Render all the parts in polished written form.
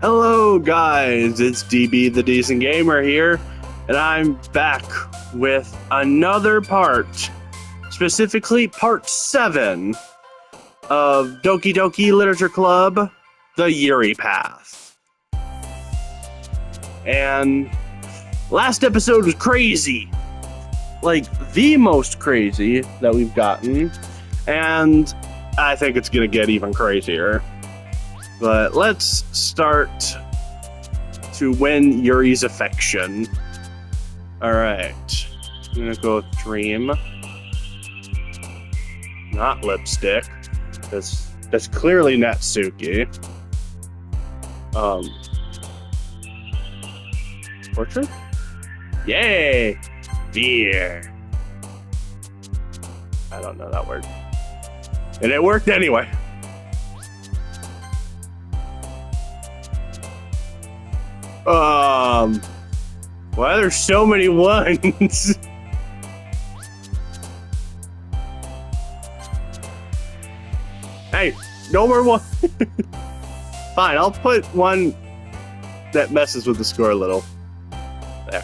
Hello guys, it's DB the Decent Gamer here, and I'm back with another part, specifically part 7 of Doki Doki Literature Club, the Yuri Path. And last episode was crazy, like the most crazy that we've gotten, and I think it's gonna get even crazier. But let's start to win Yuri's affection. Alright. I'm gonna go with Dream. Not Lipstick. That's clearly Natsuki. Portrait? Yay! Beer. I don't know that word. And it worked anyway. Why there's so many ones? Hey, no more one. Fine, I'll put one that messes with the score a little. There.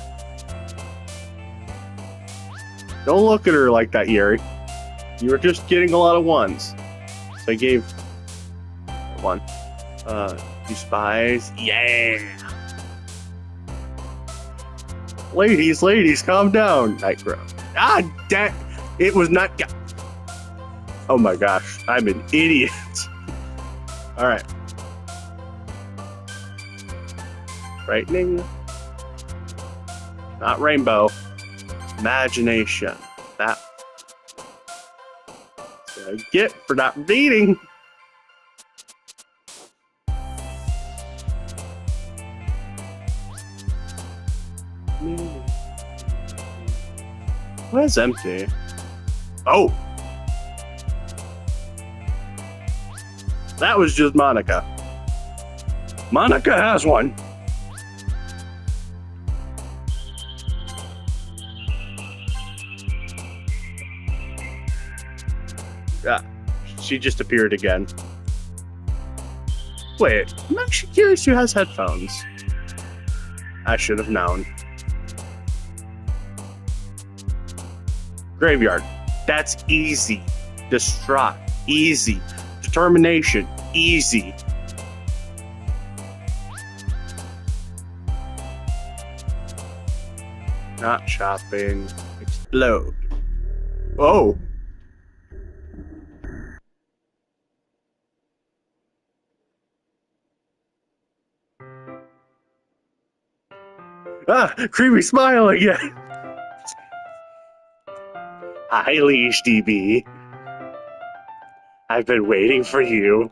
Don't look at her like that, Yuri. You were just getting a lot of ones. So I gave one. You spies. Yeah! Ladies, calm down. Nightcrow. It was not. Oh my gosh, I'm an idiot. All right. Frightening. Not rainbow. Imagination. That's what I get for not reading. What is empty? Oh! That was just Monica. Monica has one! Ah, she just appeared again. Wait, I'm actually curious who has headphones. I should have known. Graveyard. That's easy. Distraught. Easy. Determination. Easy. Not shopping. Explode. Oh. Ah, creepy smile again. Hi, Leash DB. I've been waiting for you.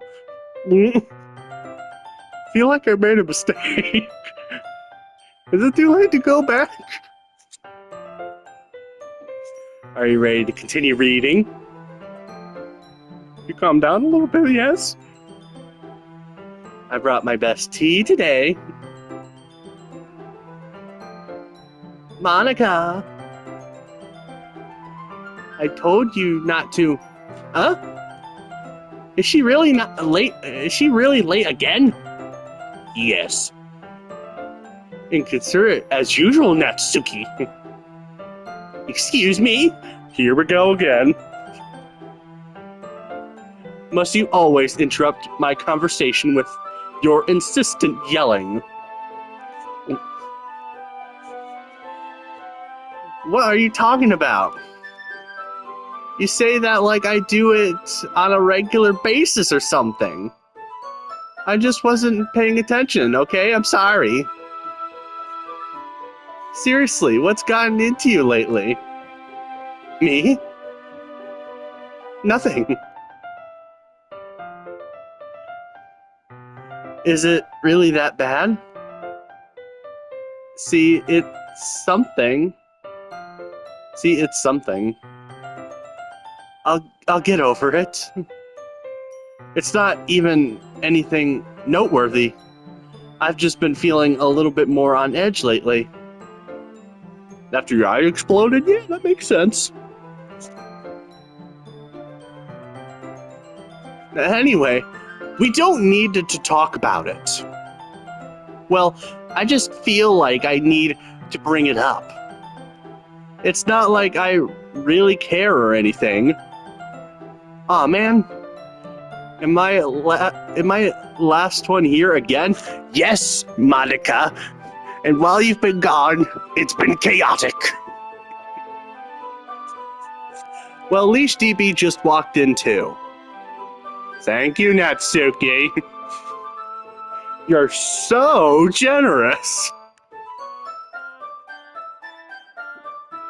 Feel like I made a mistake. Is it too late to go back? Are you ready to continue reading? You calm down a little bit, yes? I brought my best tea today. Monica. I told you not to. Huh? Is she really not late? Is she really late again? Yes. Inconsiderate as usual, Natsuki. Excuse me? Here we go again. Must you always interrupt my conversation with your insistent yelling? What are you talking about? You say that like I do it on a regular basis or something. I just wasn't paying attention, okay? I'm sorry. Seriously, what's gotten into you lately? Me? Nothing. Is it really that bad? See, it's something. I'll get over it. It's not even anything noteworthy. I've just been feeling a little bit more on edge lately. After your eye exploded? Yeah, that makes sense. Anyway, we don't need to talk about it. Well, I just feel like I need to bring it up. It's not like I really care or anything. Aw, man. Am I last one here again? Yes, Monica. And while you've been gone, it's been chaotic. Well, Leash DB just walked in too. Thank you, Natsuki. You're so generous.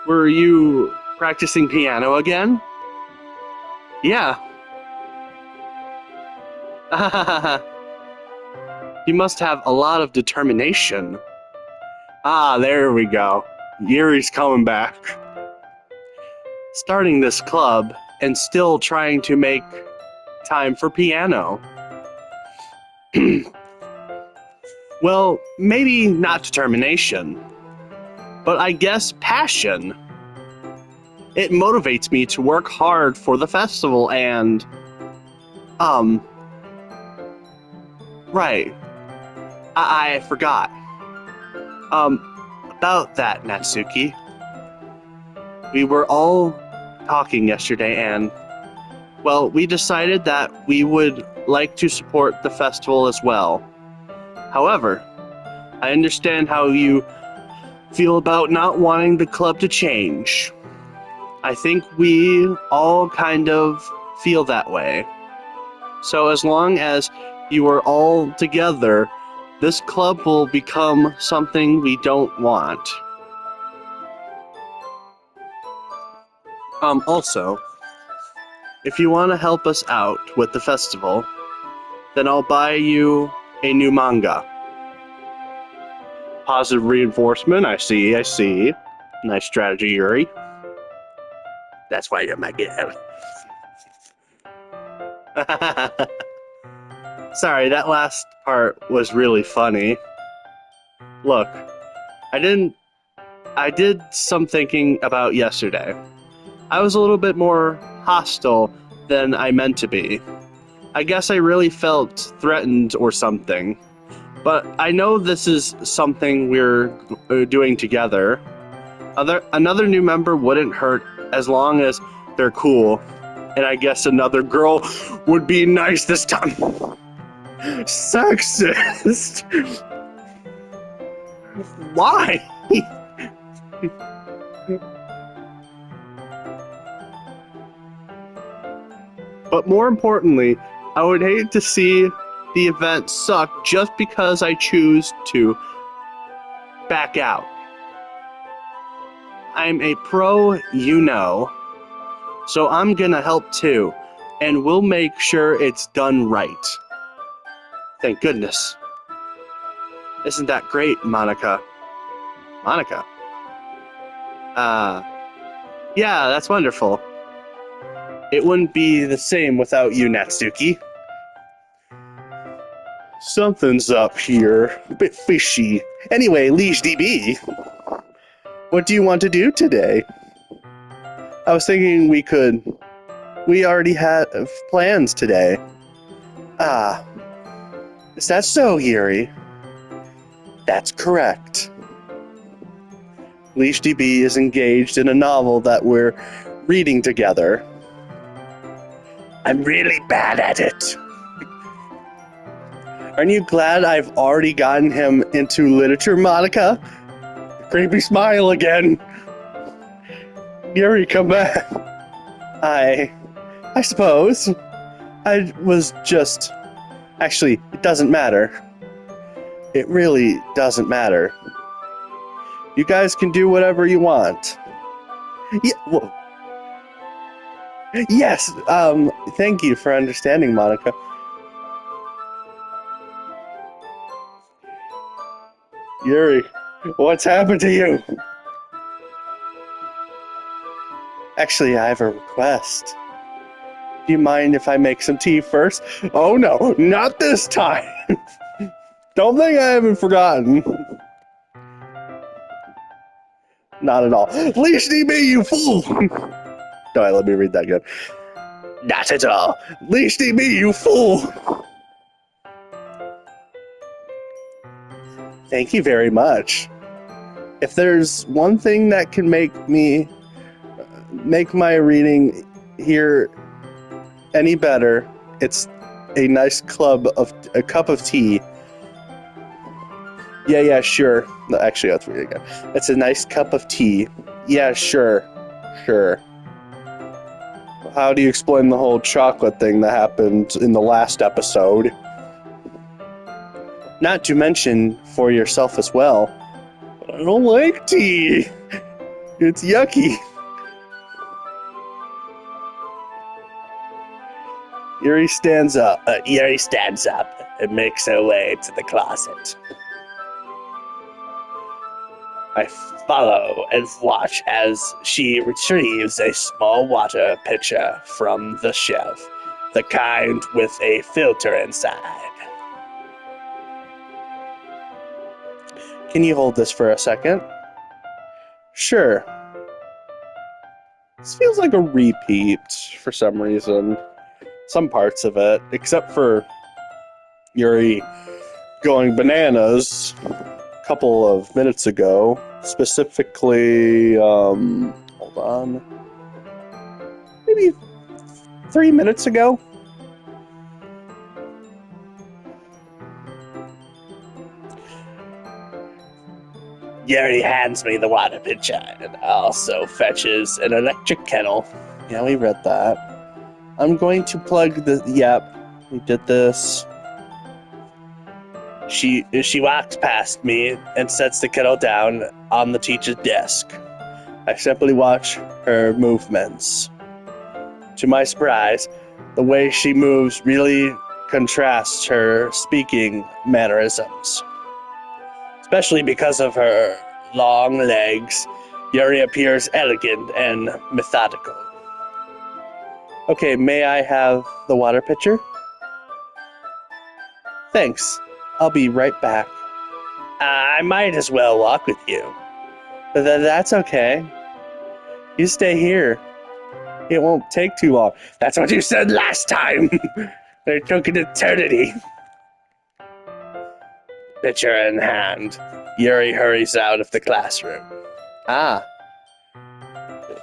Were you practicing piano again? Yeah. You must have a lot of determination. Ah, there we go. Yuri's coming back. Starting this club and still trying to make time for piano. Well, maybe not determination, but I guess passion. It motivates me to work hard for the festival and... Right. I forgot. About that, Natsuki. We were all talking yesterday and, well, we decided that we would like to support the festival as well. However, I understand how you feel about not wanting the club to change. I think we all kind of feel that way. So as long as you are all together, this club will become something we don't want. Also, if you want to help us out with the festival, then I'll buy you a new manga. Positive reinforcement, I see. Nice strategy, Yuri. That's why you're my gift. Sorry, that last part was really funny. Look, I did some thinking about yesterday. I was a little bit more hostile than I meant to be. I guess I really felt threatened or something. But I know this is something we're doing together. Another new member wouldn't hurt as long as they're cool. And I guess another girl would be nice this time. Sexist. Why? But more importantly, I would hate to see the event suck just because I choose to back out. I'm a pro, you know, so I'm gonna help too, and we'll make sure it's done right. Thank goodness. Isn't that great, Monica? Monica? Yeah, that's wonderful. It wouldn't be the same without you, Natsuki. Something's up here. A bit fishy. Anyway, Leash DB. What do you want to do today? I was thinking we already have plans today. Ah. Is that so, Yuri? That's correct. Leash DB is engaged in a novel that we're reading together. I'm really bad at it. Aren't you glad I've already gotten him into literature, Monica? Creepy smile again. Yuri, come back. I suppose. I was just... Actually, it doesn't matter. It really doesn't matter. You guys can do whatever you want. Yeah, well, yes, thank you for understanding, Monica. Yuri, what's happened to you? Actually, I have a request. Do you mind if I make some tea first? Oh no, not this time! Don't think I haven't forgotten. Not at all. Leash DB, you fool! Alright, let me read that again. Not at all. Leash DB, you fool! Thank you very much. If there's one thing that can make my reading here any better, it's a nice a cup of tea. Yeah, sure. No, actually, let's read it again. It's a nice cup of tea. Yeah, sure. How do you explain the whole chocolate thing that happened in the last episode? Not to mention for yourself as well. I don't like tea. It's yucky. Yuri stands up and makes her way to the closet. I follow and watch as she retrieves a small water pitcher from the shelf, the kind with a filter inside. Can you hold this for a second? Sure. This feels like a repeat for some reason. Some parts of it, except for Yuri going bananas a couple of minutes ago. Specifically, hold on. Maybe 3 minutes ago? Yuri hands me the water pitcher and also fetches an electric kettle. Yeah, we read that. I'm going to plug the... Yep, we did this. She walks past me and sets the kettle down on the teacher's desk. I simply watch her movements. To my surprise, the way she moves really contrasts her speaking mannerisms. Especially because of her long legs, Yuri appears elegant and methodical. Okay, may I have the water pitcher? Thanks. I'll be right back. I might as well walk with you. That's okay. You stay here. It won't take too long. That's what you said last time. It took an eternity. Pitcher in hand, Yuri hurries out of the classroom. Ah.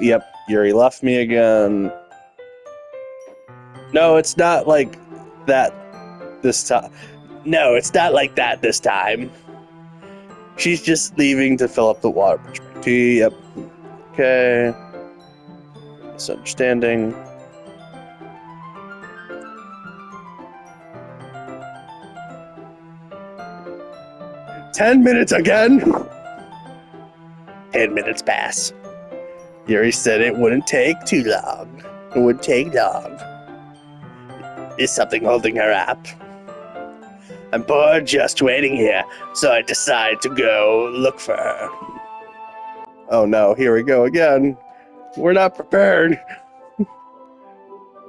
Yep, Yuri left me again. No, it's not like that this time. No, it's not like that this time. She's just leaving to fill up the water pitcher. Yep. Okay. Misunderstanding. "10 minutes again?" 10 minutes pass. Yuri said it wouldn't take too long. It wouldn't take long. Is something holding her up? I'm bored just waiting here, so I decide to go look for her. Oh no, here we go again. We're not prepared.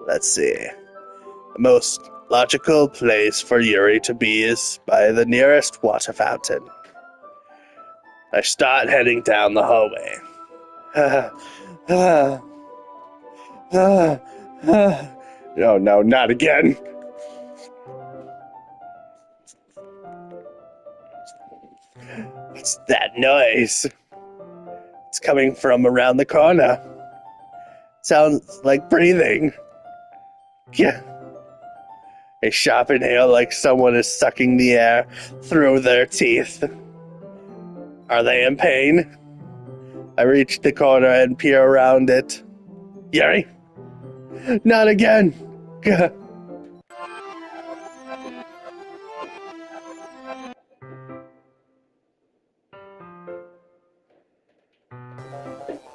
Let's see. The most logical place for Yuri to be is by the nearest water fountain. I start heading down the hallway. Oh no, not again. What's that noise? It's coming from around the corner. Sounds like breathing. Yeah. A sharp inhale like someone is sucking the air through their teeth. Are they in pain? I reach the corner and peer around it. Yuri? Not again.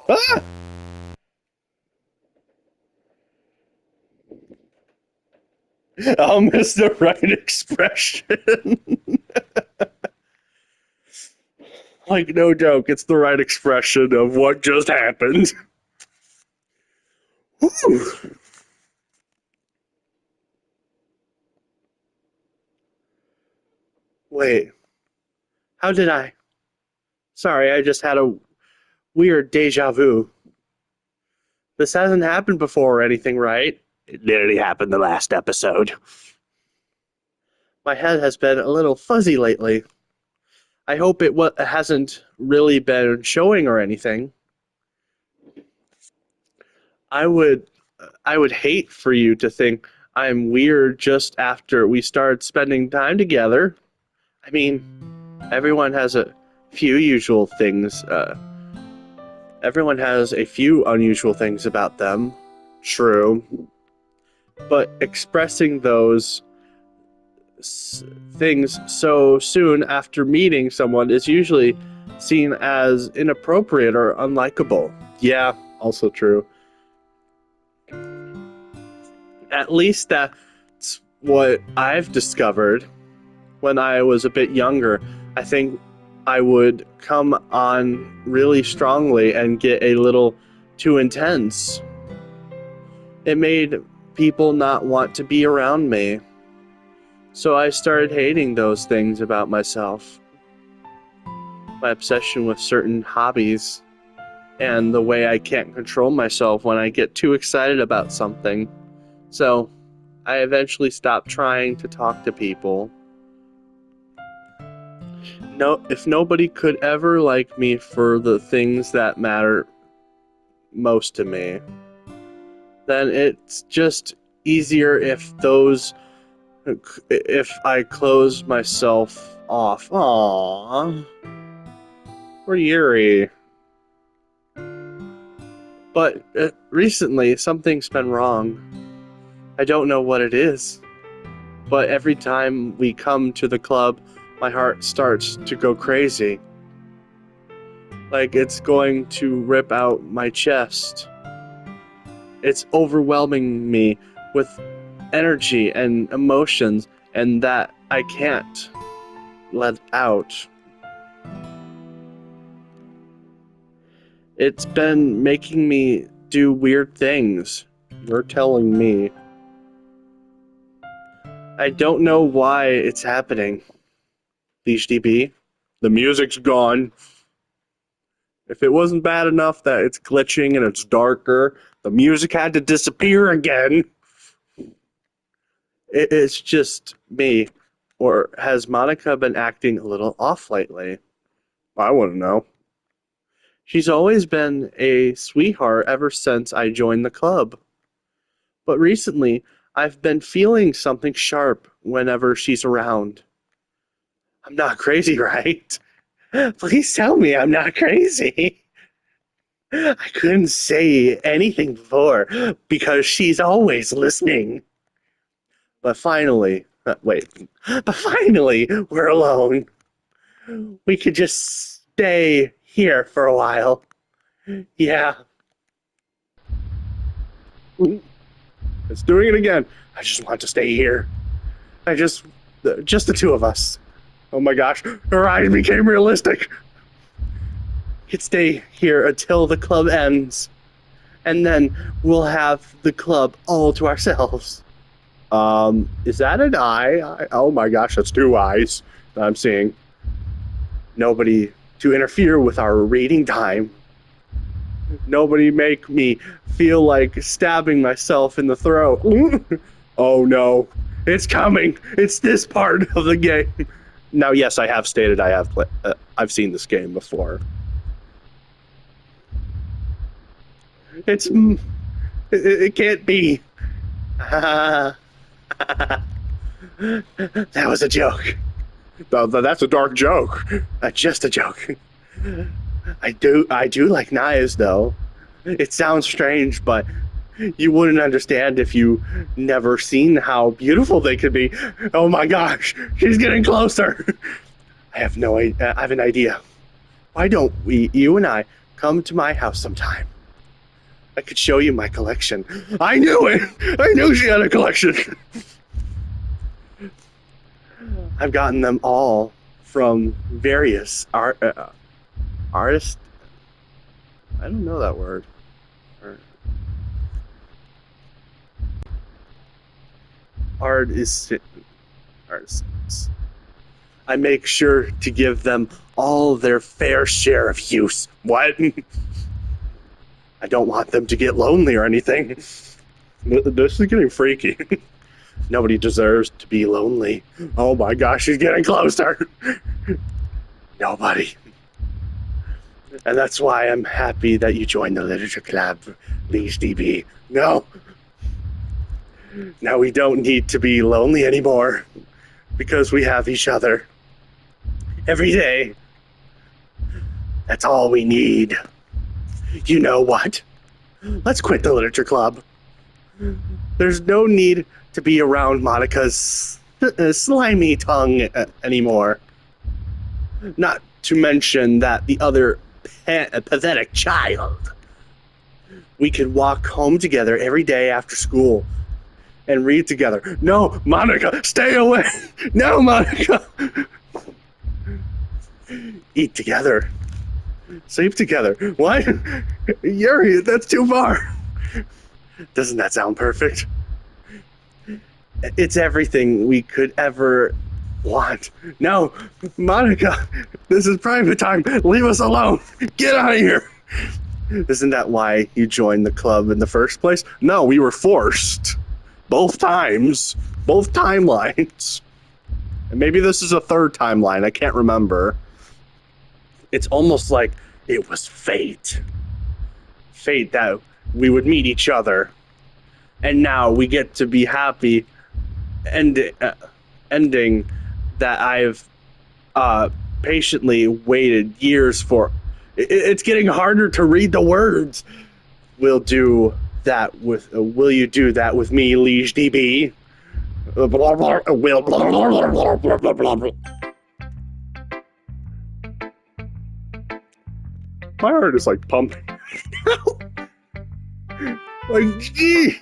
Ah! I'll miss the right expression. Like, no joke, it's the right expression of what just happened. Whew. Wait. How did I? Sorry, I just had a weird deja vu. This hasn't happened before or anything, right? It literally happened the last episode. My head has been a little fuzzy lately. I hope it hasn't really been showing or anything. I would I would hate for you to think I'm weird just after we started spending time together. I mean, everyone has a few usual things. Everyone has a few unusual things about them. True. But expressing those things so soon after meeting someone is usually seen as inappropriate or unlikable. Yeah, also true. At least that's what I've discovered when I was a bit younger. I think I would come on really strongly and get a little too intense. It made people not want to be around me. So I started hating those things about myself. My obsession with certain hobbies and the way I can't control myself when I get too excited about something. So I eventually stopped trying to talk to people. No, if nobody could ever like me for the things that matter most to me, then it's just easier if I close myself off. Aww. We're Yuri. But recently, something's been wrong. I don't know what it is. But every time we come to the club, my heart starts to go crazy. Like it's going to rip out my chest. It's overwhelming me with energy and emotions, and that I can't let out. It's been making me do weird things. You're telling me. I don't know why it's happening. DB, the music's gone. If it wasn't bad enough that it's glitching and it's darker, the music had to disappear again. It's just me. Or has Monica been acting a little off lately? I want to know. She's always been a sweetheart ever since I joined the club. But recently, I've been feeling something sharp whenever she's around. I'm not crazy, right? Please tell me I'm not crazy. I couldn't say anything before because she's always listening. But finally, but finally, we're alone. We could just stay here for a while. Yeah. It's doing it again. I just want to stay here. Just the two of us. Oh my gosh, her eyes became realistic. We could stay here until the club ends, and then we'll have the club all to ourselves. Is that an eye? Oh my gosh, that's two eyes that I'm seeing. Nobody to interfere with our reading time. Nobody make me feel like stabbing myself in the throat. Oh no, it's coming. It's this part of the game. Now, yes, I have stated I've seen this game before. It can't be. That was a joke. That's a dark joke. Just a joke. I do like knives, though. It sounds strange, but you wouldn't understand if you never seen how beautiful they could be. Oh my gosh, she's getting closer. I have an idea. Why don't you and I, come to my house sometime? I could show you my collection. I knew it! I knew she had a collection! I've gotten them all from various artists. I don't know that word. Artisans. I make sure to give them all their fair share of use. What? I don't want them to get lonely or anything. This is getting freaky. Nobody deserves to be lonely. Oh my gosh, she's getting closer. Nobody. And that's why I'm happy that you joined the literature club, Liege DB. No. Now we don't need to be lonely anymore because we have each other every day. That's all we need. You know what? Let's quit the literature club. There's no need to be around Monica's slimy tongue anymore. Not to mention that the other pathetic child. We could walk home together every day after school and read together. No, Monica, stay away. No, Monica. Eat together. Sleep together. What? Yuri, that's too far. Doesn't that sound perfect? It's everything we could ever want. No, Monica, this is private time. Leave us alone. Get out of here. Isn't that why you joined the club in the first place? No, we were forced. Both times. Both timelines. And maybe this is a third timeline. I can't remember. It's almost like it was fate. Fate that we would meet each other. And now we get to be happy ending that I've patiently waited years for. It's getting harder to read the words. Will you do that with me, Liege DB? My heart is like pumping. Like, gee.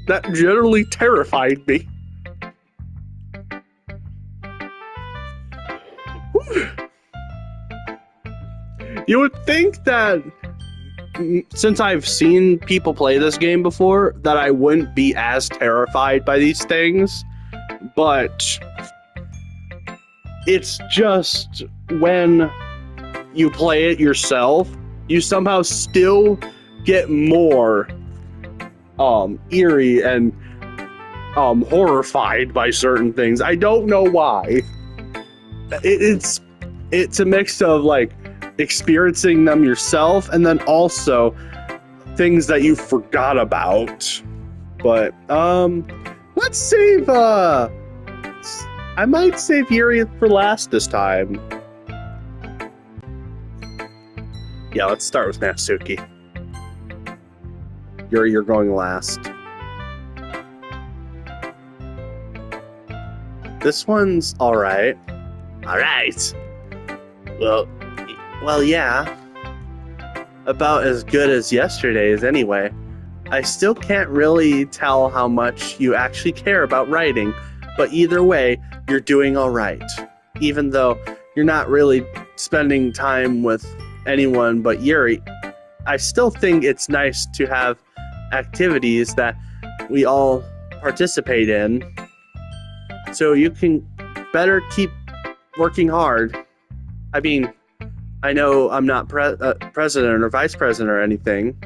That generally terrified me. Whew. You would think that since I've seen people play this game before, that I wouldn't be as terrified by these things, but it's just when you play it yourself, you somehow still get more eerie and horrified by certain things. I don't know why. It's a mix of like experiencing them yourself and then also things that you forgot about. But let's save I might save Yuri for last this time. Yeah, let's start with Natsuki. Yuri, you're going last. This one's alright. Alright. Well, yeah. About as good as yesterday's anyway. I still can't really tell how much you actually care about writing, but either way, you're doing alright. Even though you're not really spending time with anyone but Yuri, I still think it's nice to have activities that we all participate in, so you can better keep working hard. I mean, I know I'm not president or vice president or anything,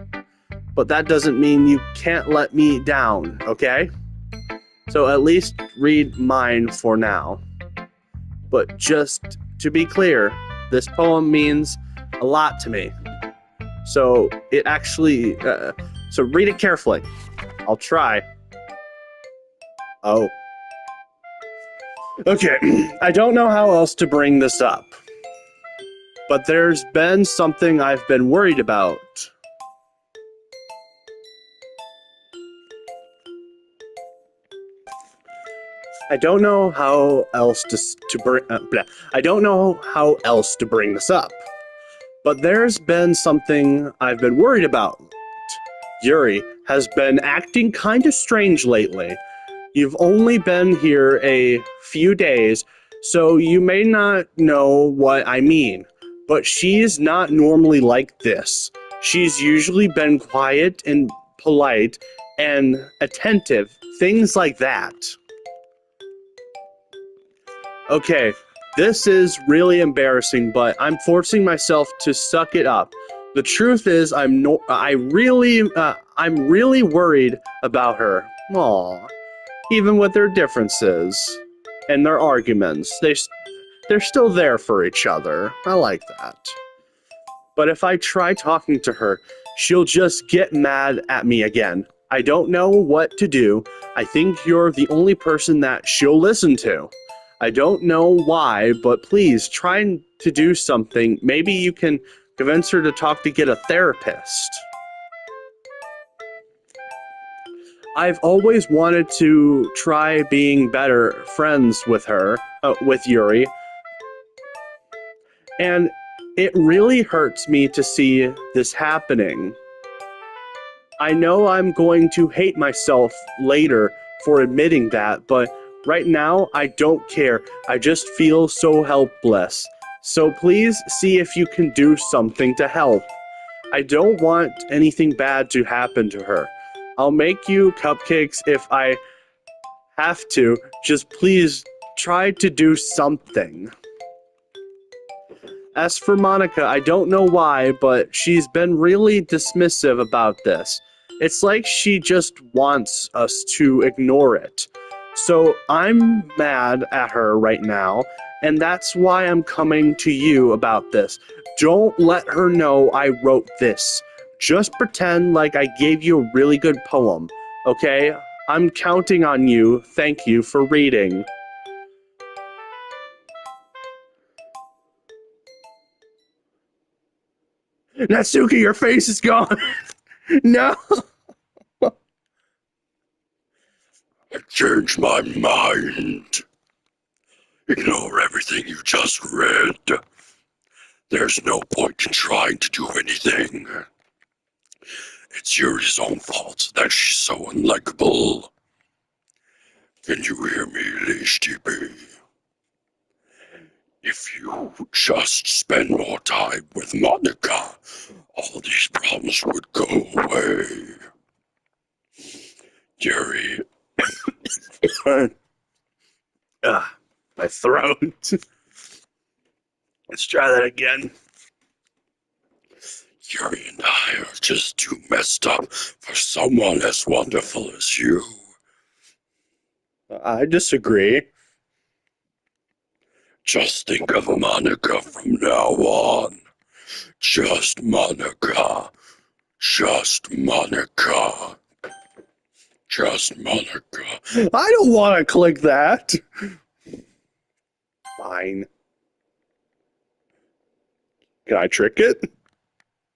but that doesn't mean you can't let me down, okay? So at least read mine for now. But just to be clear, this poem means a lot to me. So it actually, so read it carefully. I'll try. Oh. Okay, I don't know how else to bring this up, but there's been something I've been worried about. I don't know how else to bring this up, but there's been something I've been worried about. Yuri has been acting kind of strange lately. You've only been here a few days, so you may not know what I mean, but she's not normally like this. She's usually been quiet and polite and attentive, things like that. Okay, this is really embarrassing, but I'm forcing myself to suck it up. The truth is, I'm really worried about her. Aww. Even with their differences and their arguments, they're still there for each other. I like that. But if I try talking to her, she'll just get mad at me again. I don't know what to do. I think you're the only person that she'll listen to. I don't know why, but please try to do something. Maybe you can convince her to talk to get a therapist. I've always wanted to try being better friends with her, with Yuri. And it really hurts me to see this happening. I know I'm going to hate myself later for admitting that, but right now I don't care. I just feel so helpless. So please see if you can do something to help. I don't want anything bad to happen to her. I'll make you cupcakes if I have to. Just please try to do something. As for Monica, I don't know why, but she's been really dismissive about this. It's like she just wants us to ignore it. So I'm mad at her right now, and that's why I'm coming to you about this. Don't let her know I wrote this. Just pretend like I gave you a really good poem, okay? I'm counting on you. Thank you for reading. Natsuki, your face is gone. No. I changed my mind. Ignore everything you just read. There's no point in trying to do anything. It's Yuri's own fault that she's so unlikable. Can you hear me, HTB? If you just spend more time with Monica, all these problems would go away. Yuri. My throat. Let's try that again. Yuri and I are just too messed up for someone as wonderful as you. I disagree. Just think of Monica from now on. Just Monica. Just Monica. Just Monica. I don't want to click that. Fine. Can I trick it?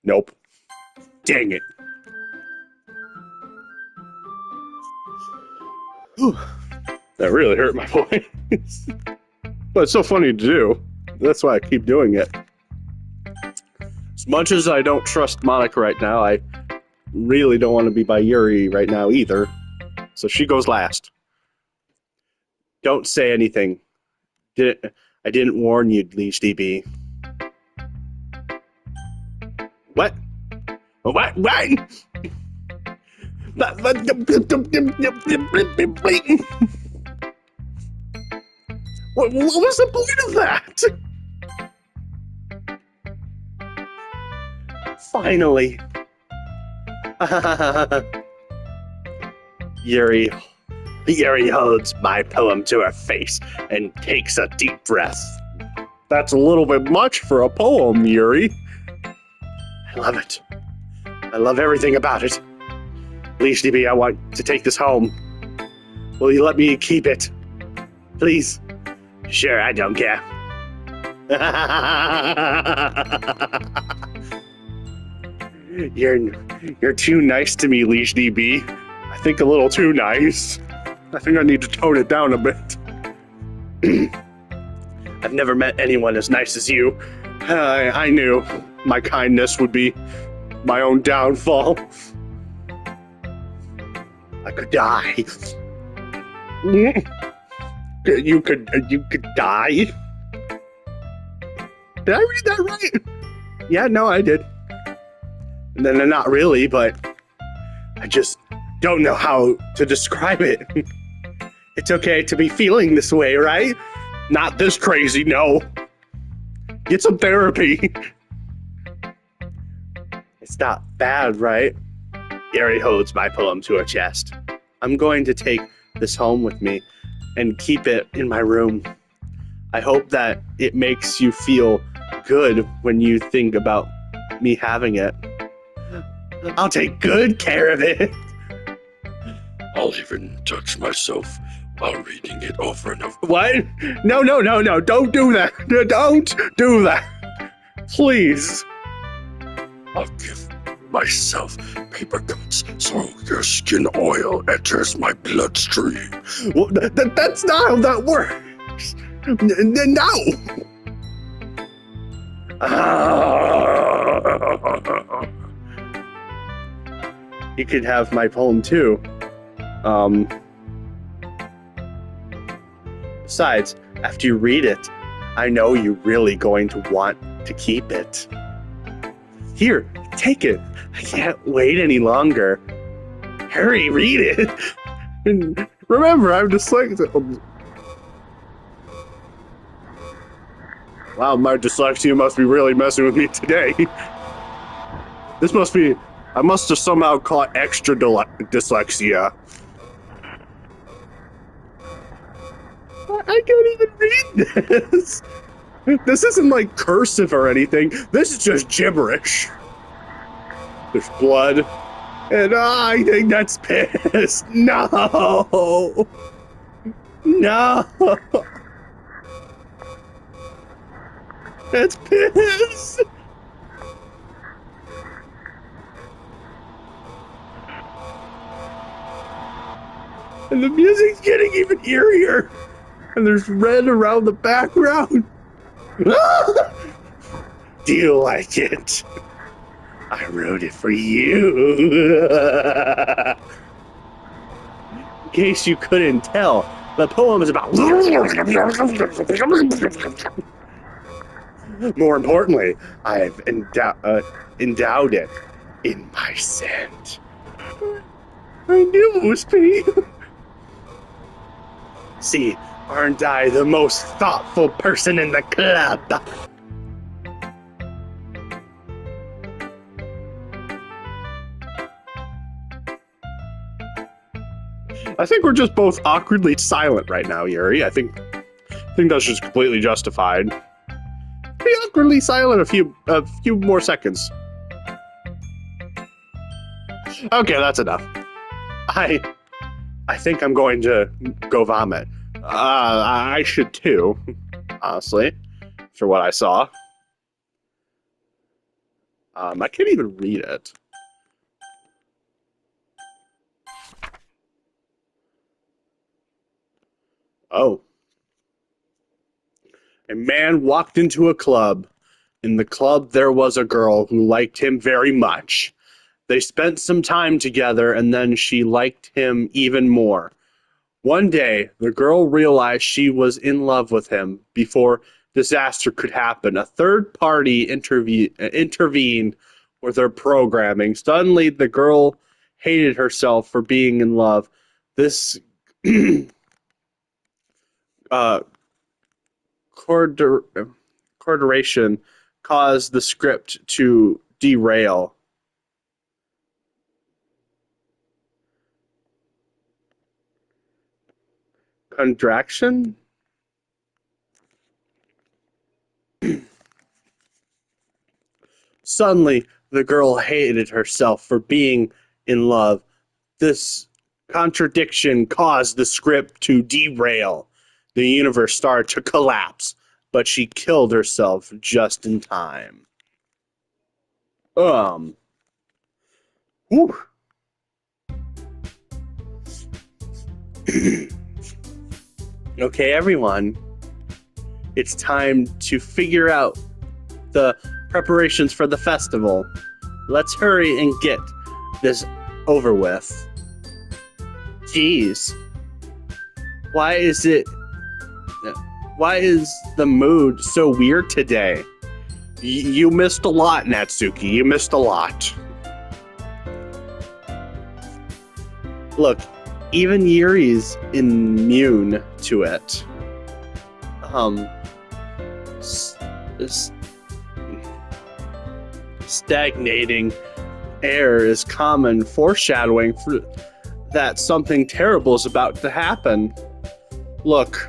Nope. Dang it. Whew. That really hurt my voice. But it's so funny to do. That's why I keep doing it. As much as I don't trust Monica right now, I really don't want to be by Yuri right now either. So she goes last. Don't say anything. I didn't warn you, Leech DB. What? What? What was the point of that? Finally. Yuri holds my poem to her face and takes a deep breath. That's a little bit much for a poem, Yuri. I love it. I love everything about it. Leash DB, I want to take this home. Will you let me keep it? Please. Sure, I don't care. You're too nice to me, Leash DB. I think a little too nice. I think I need to tone it down a bit. I've never met anyone as nice as you. I knew my kindness would be my own downfall. I could die. You could die? Did I read that right? Yeah, no, I did. And then not really, but I just don't know how to describe it. It's okay to be feeling this way, right? Not this crazy, no. Get some therapy. It's not bad, right? Yuri holds my poem to her chest. I'm going to take this home with me and keep it in my room. I hope that it makes you feel good when you think about me having it. I'll take good care of it. I'll even touch myself while reading it over and over. What? No, don't do that. Don't do that. Please. I'll give myself paper cuts so your skin oil enters my bloodstream. Well, that's not how that works. No. You could have my poem too. Besides, after you read it, I know you're really going to want to keep it. Here, take it. I can't wait any longer. Hurry, read it. And remember, I'm dyslexic. Wow, my dyslexia must be really messing with me today. This must be... I must have somehow caught extra dyslexia. I can't even read this. This isn't like cursive or anything. This is just gibberish. There's blood. And I think that's piss. No. No. That's piss. And the music's getting even eerier. And there's red around the background. Do you like it? I wrote it for you. In case you couldn't tell, the poem is about... More importantly, I've endowed it in my scent. I knew it was me. See, aren't I the most thoughtful person in the club? I think we're just both awkwardly silent right now, Yuri. I think that's just completely justified. Be awkwardly silent a few more seconds. Okay, that's enough. I think I'm going to go vomit. I should too, honestly, for what I saw. I can't even read it. Oh. A man walked into a club. In the club, there was a girl who liked him very much. They spent some time together, and then she liked him even more. One day, the girl realized she was in love with him. Before disaster could happen, a third party intervened with her programming. Suddenly, the girl hated herself for being in love. This coordination caused the script to derail. Contraction? Suddenly, the girl hated herself for being in love. This contradiction caused the script to derail. The universe started to collapse, but she killed herself just in time. Whew. Okay, everyone. It's time to figure out the preparations for the festival. Let's hurry and get this over with. Jeez. Why is the mood so weird today? You missed a lot, Natsuki. You missed a lot. Look, even Yuri's immune to it. Stagnating air is common foreshadowing for that something terrible is about to happen. Look,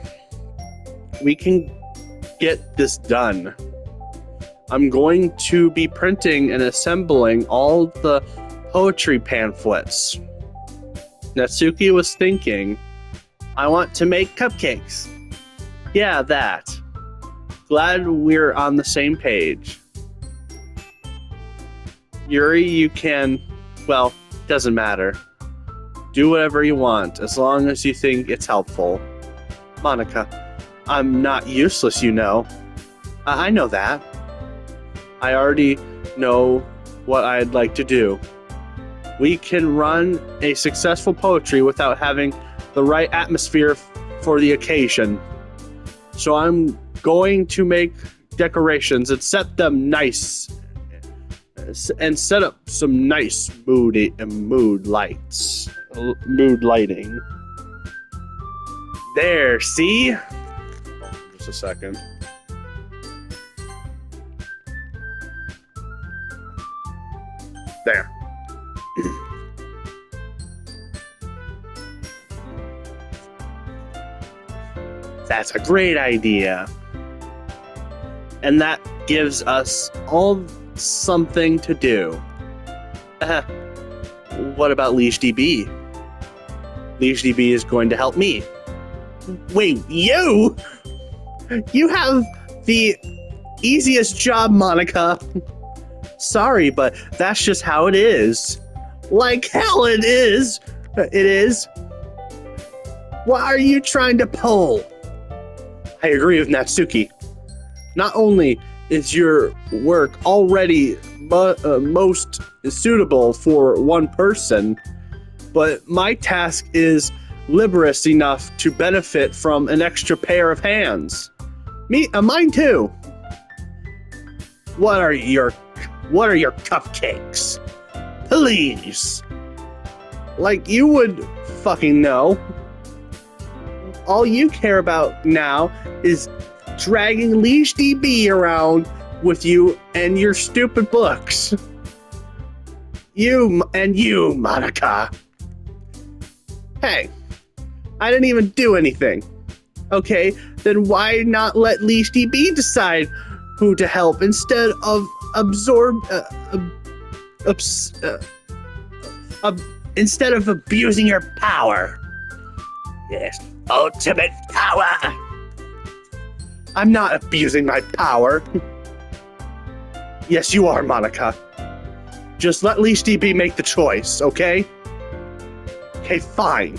we can get this done. I'm going to be printing and assembling all the poetry pamphlets. Natsuki was thinking, I want to make cupcakes. Yeah, that. Glad we're on the same page. Yuri, you can, well, doesn't matter. Do whatever you want, as long as you think it's helpful. Monica, I'm not useless, you know. I know that. I already know what I'd like to do. We can run a successful poetry without having the right atmosphere for the occasion. So I'm going to make decorations and set them nice. And set up some nice mood lighting. There, see? Just a second. There. That's a great idea. And that gives us all something to do. What about LeashDB? LeashDB is going to help me. Wait, you? You have the easiest job, Monica. Sorry, but that's just how it is. Like hell it is. It is. What are you trying to pull? I agree with Natsuki. Not only is your work already most suitable for one person, but my task is liberous enough to benefit from an extra pair of hands. Mine too. What are your cupcakes? Please. Like you would fucking know. All you care about now is dragging LeashDB around with you and your stupid books. You, Monica. Hey, I didn't even do anything. Okay, then why not let LeashDB decide who to help instead of instead of abusing your power? Yes, ultimate power. I'm not abusing my power. Yes, you are, Monica. Just let LeashDB make the choice, okay? Okay, fine.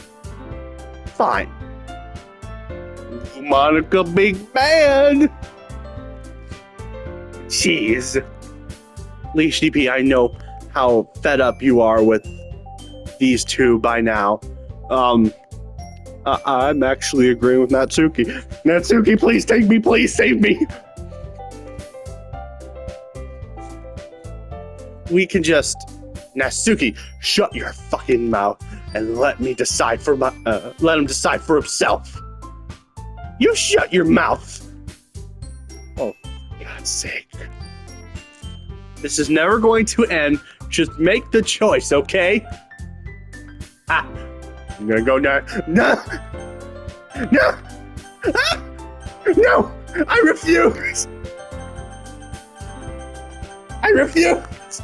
Fine. Monica, big man! Jeez. LeashDB, I know how fed up you are with these two by now. I'm actually agreeing with Natsuki. Natsuki, please take me, please save me! We can just... Natsuki, shut your fucking mouth and let me decide for let him decide for himself. You shut your mouth! Oh, for God's sake. This is never going to end. Just make the choice, okay? Ah! I'm gonna go now. No! No! Ah! No! I refuse! I refuse!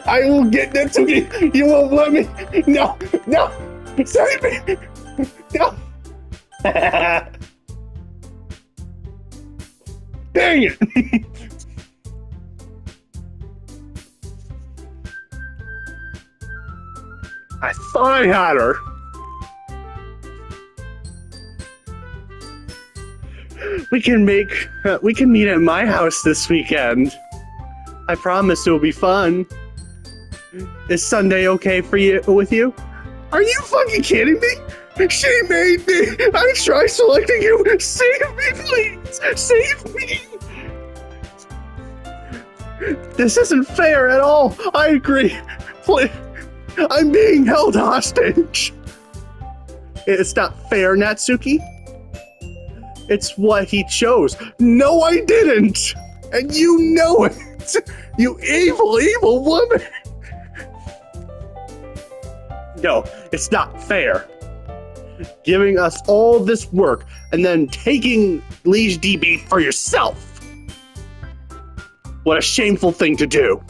I will get Natsuki! You won't let me! No! No! Save me! No! Dang it! I thought I had her. We can meet at my house this weekend. I promise it will be fun. Is Sunday okay with you? Are you fucking kidding me? She made me. I tried selecting you. Save me, please. Save me. This isn't fair at all. I agree. Please. I'm being held hostage. It's not fair, Natsuki. It's what he chose. No, I didn't. And you know it. You evil, evil woman. No, it's not fair. giving us all this work and then taking Liege DB for yourself. What a shameful thing to do.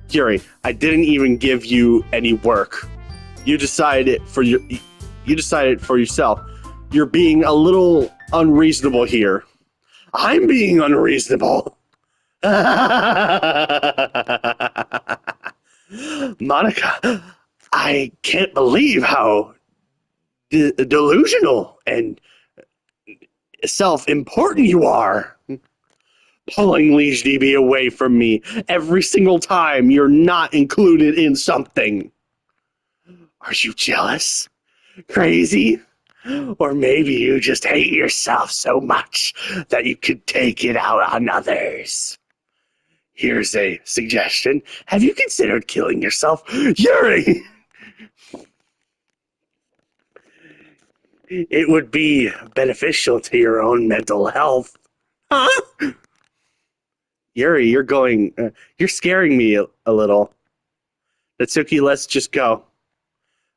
Yuri, I didn't even give you any work. You decided it for yourself. You're being a little unreasonable here. I'm being unreasonable. Monica, I can't believe how delusional and self-important you are. Pulling Liege DB away from me every single time you're not included in something. Are you jealous? Crazy? Or maybe you just hate yourself so much that you could take it out on others. Here's a suggestion. Have you considered killing yourself? Yuri! It would be beneficial to your own mental health. Huh? Yuri, you're scaring me a little. Natsuki, let's just go.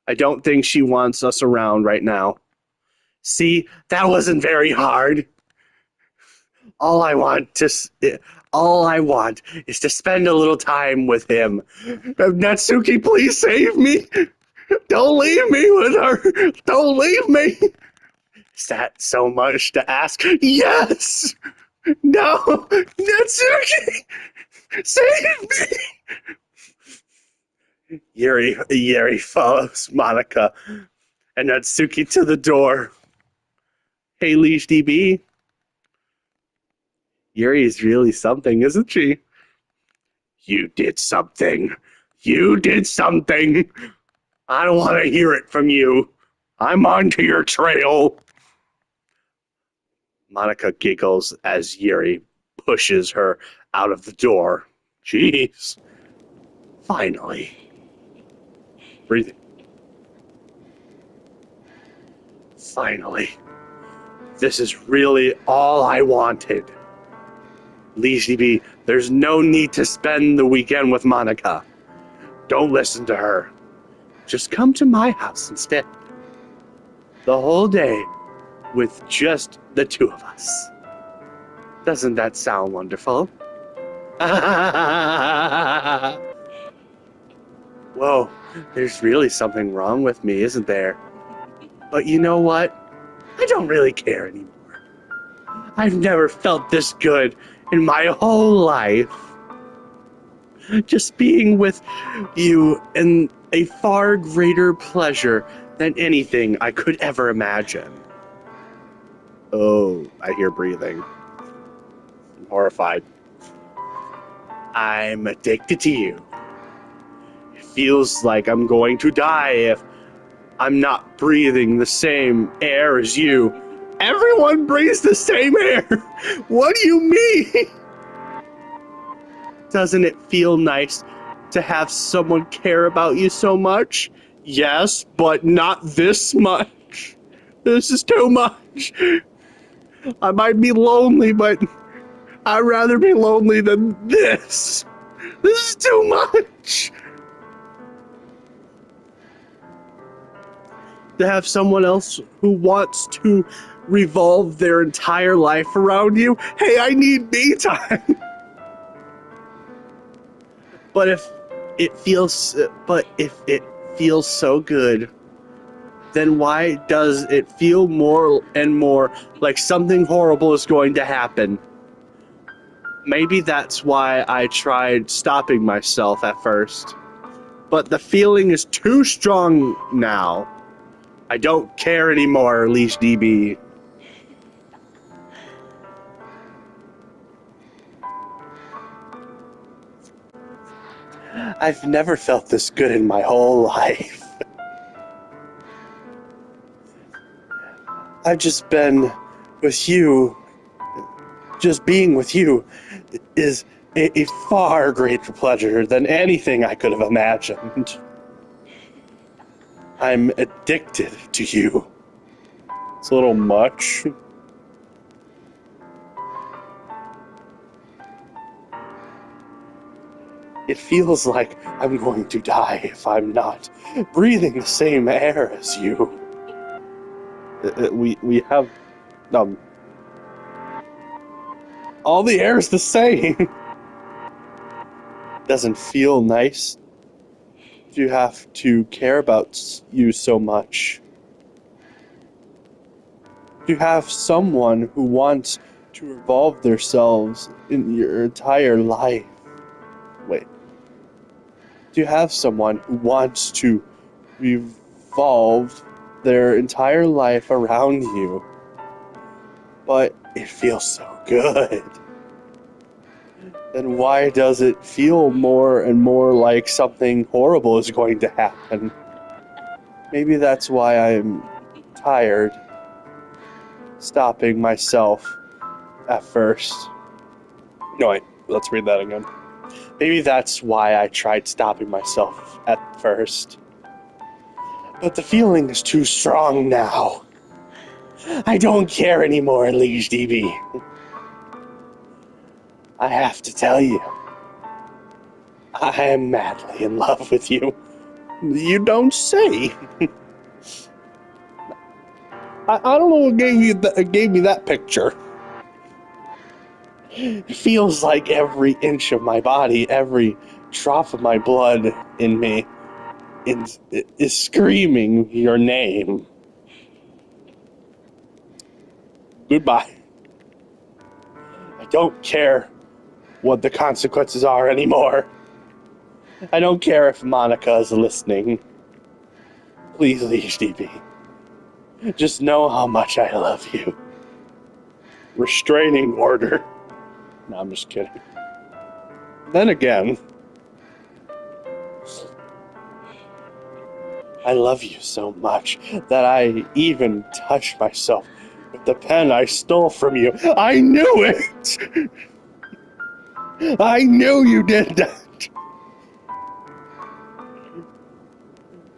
I don't think she wants us around right now. See, that wasn't very hard. All I want is to spend a little time with him. Natsuki, please save me. Don't leave me with her. Don't leave me. Is that so much to ask? Yes. No, Natsuki, save me. Yuri follows Monica and Natsuki to the door. Hey, Liege DB. Yuri is really something, isn't she? You did something. You did something. I don't want to hear it from you. I'm onto your trail. Monica giggles as Yuri pushes her out of the door. Jeez. Finally. Breathing. Finally. This is really all I wanted. Liege DB, there's no need to spend the weekend with Monica. Don't listen to her. Just come to my house instead. The whole day with just the two of us. Doesn't that sound wonderful? Whoa, there's really something wrong with me, isn't there? But you know what? I don't really care anymore. I've never felt this good in my whole life. Just being with you in a far greater pleasure than anything I could ever imagine. Oh, I hear breathing. I'm horrified. I'm addicted to you. It feels like I'm going to die if I'm not breathing the same air as you. Everyone breathes the same air. What do you mean? Doesn't it feel nice to have someone care about you so much? Yes, but not this much. This is too much. I might be lonely, but I'd rather be lonely than this. This is too much. To have someone else who wants to revolve their entire life around you. Hey, I need me time. But if it feels so good, then why does it feel more and more like something horrible is going to happen? Maybe that's why I tried stopping myself at first. But the feeling is too strong now. I don't care anymore, Liege DB. I've never felt this good in my whole life. I've just been with you. Just being with you is a far greater pleasure than anything I could have imagined. I'm addicted to you. It's a little much. It feels like I'm going to die if I'm not breathing the same air as you. We have um all the air is the same. Doesn't feel nice to have to care about you so much. To have someone who wants to revolve themselves in your entire life. Wait. To have someone who wants to revolve their entire life around you. But it feels so good. Then why does it feel more and more like something horrible is going to happen? Maybe that's why I'm tired stopping myself at first. No, wait, let's read that again. Maybe that's why I tried stopping myself at first. But the feeling is too strong now. I don't care anymore, Liege DB. I have to tell you, I am madly in love with you. You don't say. I don't know what gave me that picture. It feels like every inch of my body, every drop of my blood in me is screaming your name. Goodbye. I don't care what the consequences are anymore. I don't care if Monica is listening. Please, Liege DB. Just know how much I love you. Restraining order. No, I'm just kidding. Then again, I love you so much that I even touched myself with the pen I stole from you. I knew it! I knew you did that!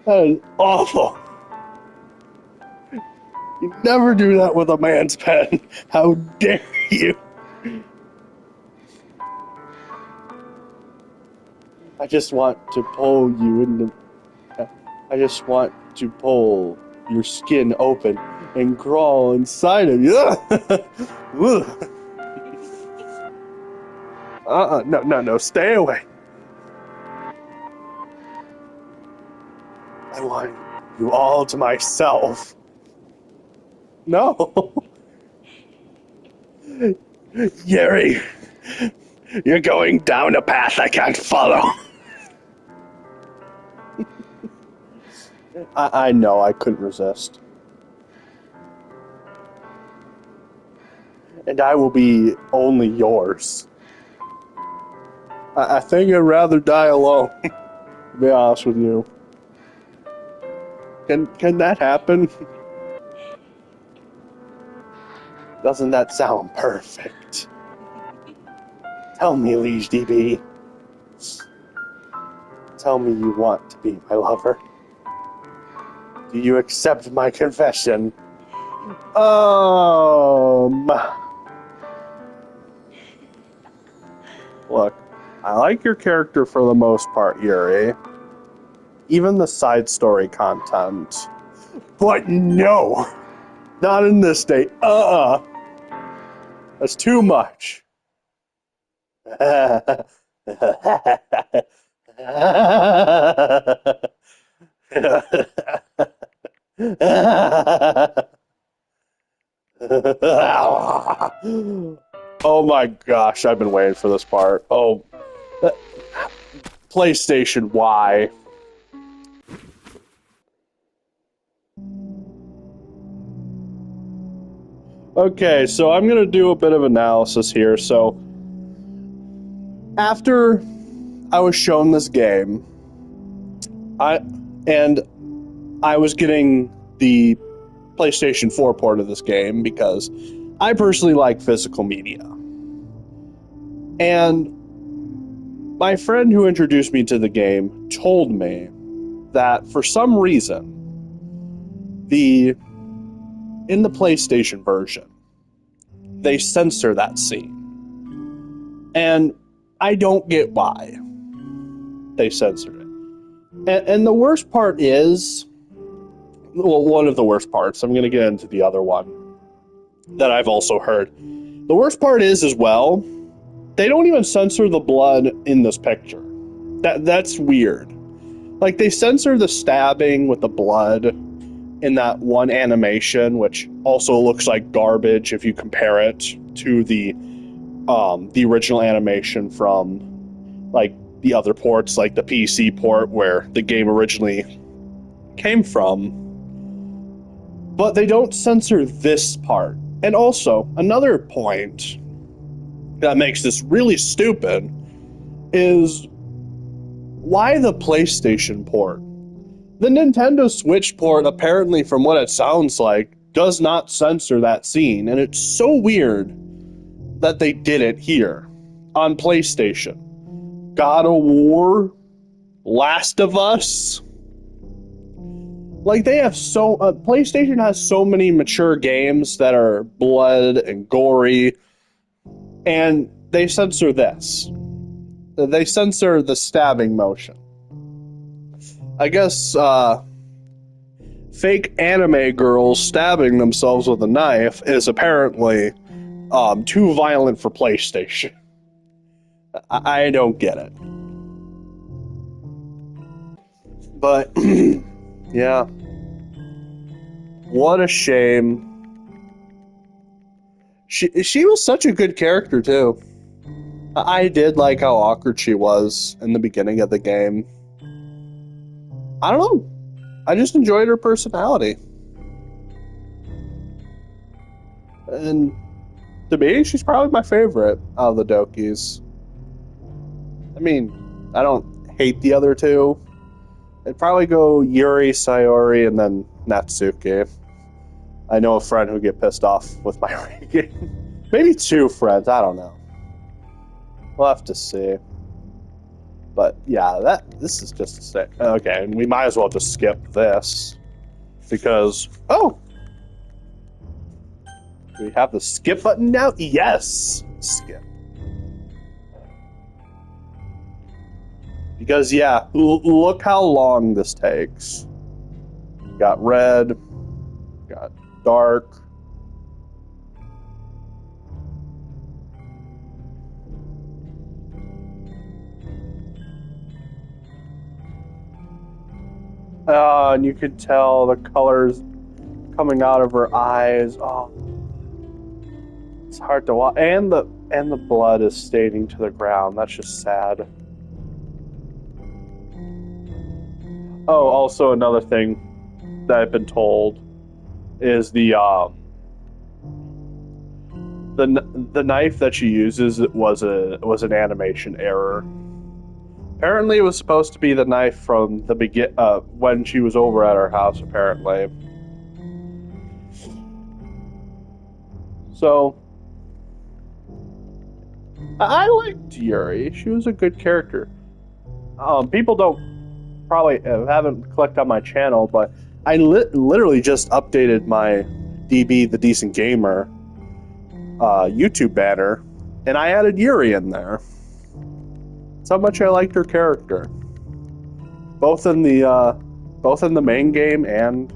That is awful. You never do that with a man's pen. How dare you? I just want to pull you into... I just want to pull your skin open and crawl inside of you. No, stay away. I want you all to myself. No. Yuri, you're going down a path I can't follow. I know, I couldn't resist. And I will be only yours. I think I'd rather die alone, to be honest with you. Can that happen? Doesn't that sound perfect? Tell me, Liege DB. Tell me you want to be my lover. Do you accept my confession? Look, I like your character for the most part, Yuri. Even the side story content. But no! Not in this state. That's too much. Oh my gosh, I've been waiting for this part. Oh, PlayStation, why? Okay, so I'm gonna do a bit of analysis here. So, after I was shown this game, I was getting the PlayStation 4 port of this game because I personally like physical media. And my friend who introduced me to the game told me that for some reason, in the PlayStation version, they censor that scene. And I don't get why they censored it. And the worst part is, well, one of the worst parts. I'm going to get into the other one that I've also heard. The worst part is, as well, they don't even censor the blood in this picture. That's weird. Like, they censor the stabbing with the blood in that one animation, which also looks like garbage if you compare it to the original animation from, like, the other ports, like the PC port where the game originally came from. But they don't censor this part. And also, another point that makes this really stupid is, why the PlayStation port? The Nintendo Switch port, apparently, from what it sounds like, does not censor that scene, and it's so weird that they did it here on PlayStation. God of War, Last of Us. Like, they have PlayStation has so many mature games that are blood and gory, and they censor this. They censor the stabbing motion. I guess, fake anime girls stabbing themselves with a knife is apparently too violent for PlayStation. I don't get it. But, yeah. What a shame. She was such a good character, too. I did like how awkward she was in the beginning of the game. I don't know. I just enjoyed her personality. And to me, she's probably my favorite out of the Dokis. I mean, I don't hate the other two. I'd probably go Yuri, Sayori, and then Natsuki. I know a friend who get pissed off with my ranking. Maybe two friends, I don't know. We'll have to see. But yeah, this is just a stick. Okay, and we might as well just skip this. Because, oh! Do we have the skip button now? Yes! Skip. Because, yeah, look how long this takes. Got red, got dark. And you could tell the colors coming out of her eyes. Oh, it's hard to watch. And the blood is staining to the ground. That's just sad. Oh, also another thing that I've been told is the knife that she uses was an animation error. Apparently, it was supposed to be the knife from the when she was over at our house. Apparently, so I liked Yuri. She was a good character. People haven't clicked on my channel, but I literally just updated my DB the Decent Gamer YouTube banner, and I added Yuri in there. That's how much I liked her character, both in the main game and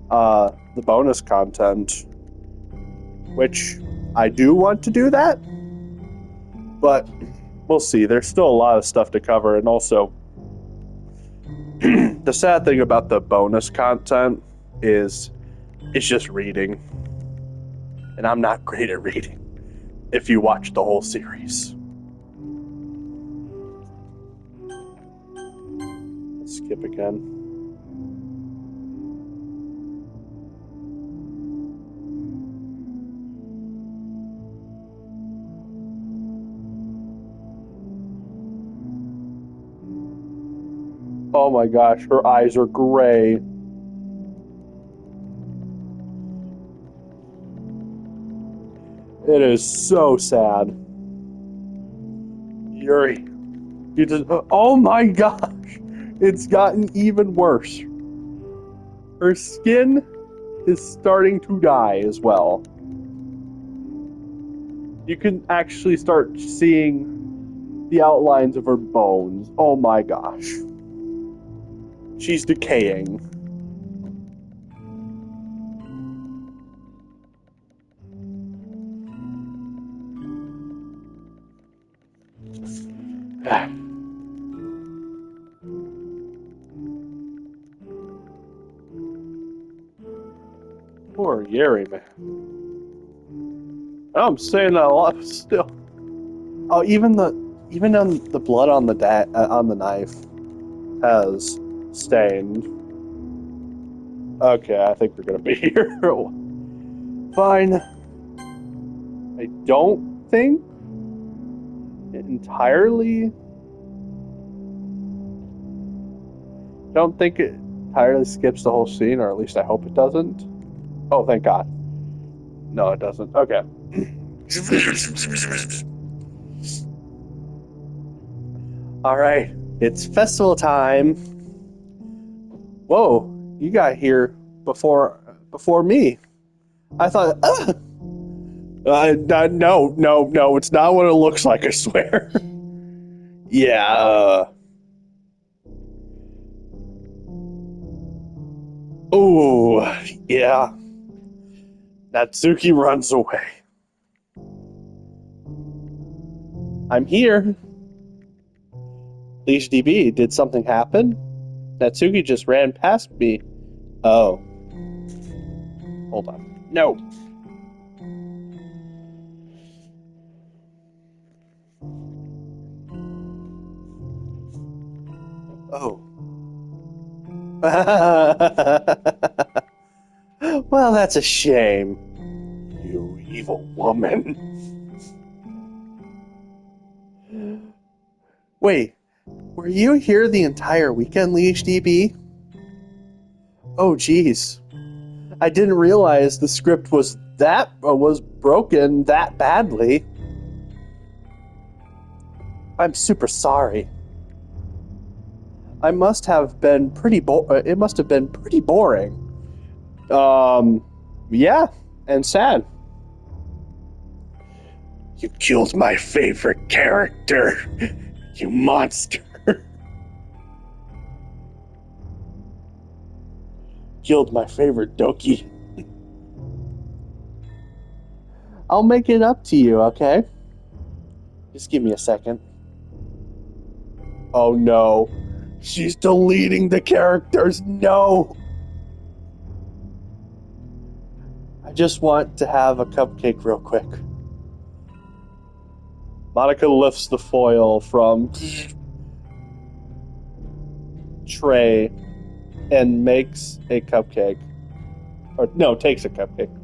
the bonus content, which I do want to do that, but we'll see. There's still a lot of stuff to cover, and also the sad thing about the bonus content is it's just reading, and I'm not great at reading if you watch the whole series. Skip again. Oh my gosh, her eyes are gray. It is so sad. Yuri, you just, oh my gosh, it's gotten even worse. Her skin is starting to die as well. You can actually start seeing the outlines of her bones. Oh my gosh. She's decaying. Poor Yuri, man. I'm saying that a lot still. Oh, even on the blood on the knife has stained. Okay, I think we're gonna be here. Fine. I don't think it entirely. Don't think it entirely skips the whole scene, or at least I hope it doesn't. Oh, thank God. No, it doesn't. Okay. All right, it's festival time. Whoa, you got here before me. I thought, no, it's not what it looks like. I swear. Yeah. Oh, yeah. Natsuki runs away. I'm here. Leash DB, did something happen? Natsuki just ran past me. Oh. Hold on. No. Oh. Well, that's a shame. You evil woman. Wait, were you here the entire weekend, Leash DB? Oh, geez. I didn't realize the script was broken that badly. I'm super sorry. It must have been pretty boring. Yeah, and sad. You killed my favorite character, you monster. Killed my favorite Doki. I'll make it up to you, okay? Just give me a second. Oh no. She's deleting the characters. No. I just want to have a cupcake real quick. Monica lifts the foil from tray and makes a cupcake. Or no, takes a cupcake.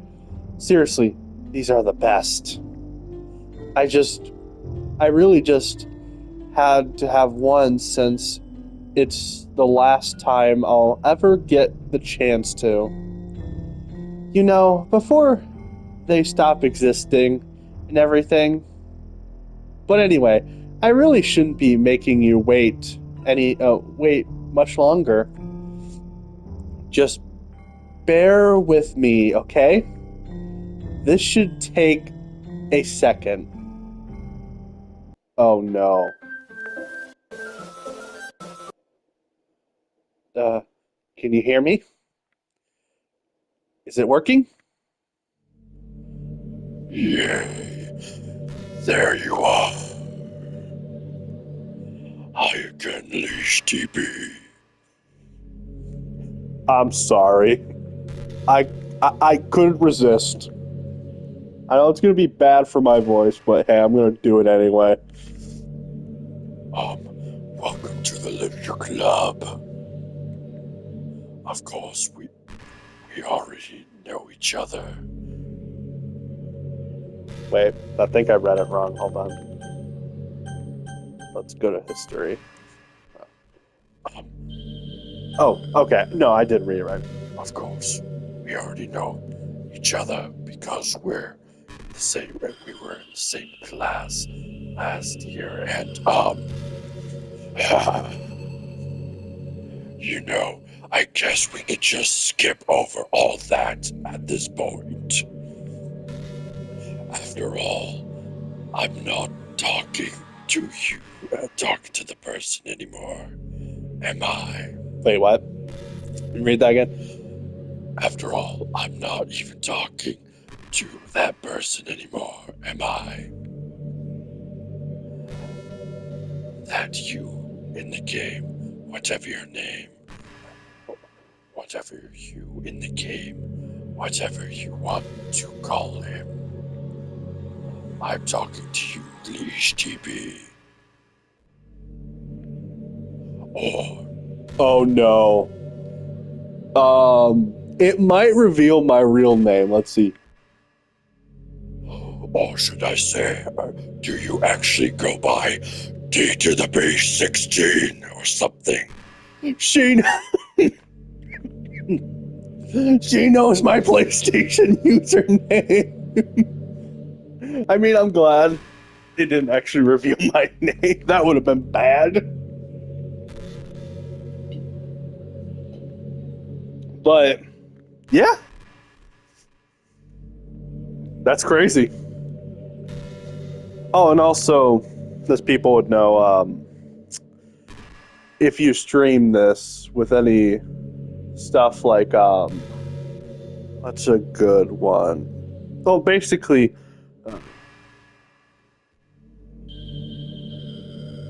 Seriously, these are the best. I really just had to have one since it's the last time I'll ever get the chance to. You know, before they stop existing and everything. But anyway, I really shouldn't be making you wait much longer. Just bear with me, okay? This should take a second. Oh no. Can you hear me? Is it working? Yay. There you are. Hi again, Leash DB. I'm sorry. I couldn't resist. I know it's gonna be bad for my voice, but hey, I'm gonna do it anyway. Welcome to the Literature Club. Of course, we already know each other. Wait, I think I read it wrong. Hold on. Let's go to history. Oh, okay. No, I did read it right. Of course, we already know each other because we were in the same class last year, and you know, I guess we could just skip over all that at this point. After all, I'm not talking to you, talking to the person anymore, am I? Wait, what? Read that again? After all, I'm not even talking to that person anymore, am I? that you in the game, whatever your name, whatever you in the game, whatever you want to call him. I'm talking to you, Leash TB. Or Oh no. It might reveal my real name. Let's see. Or should I say, do you actually go by D to the base 16 or something? She She knows my PlayStation username. I mean, I'm glad it didn't actually reveal my name. That would have been bad. But yeah. That's crazy. Oh, and also, as people would know, if you stream this with any stuff like, what's a good one? Well, basically,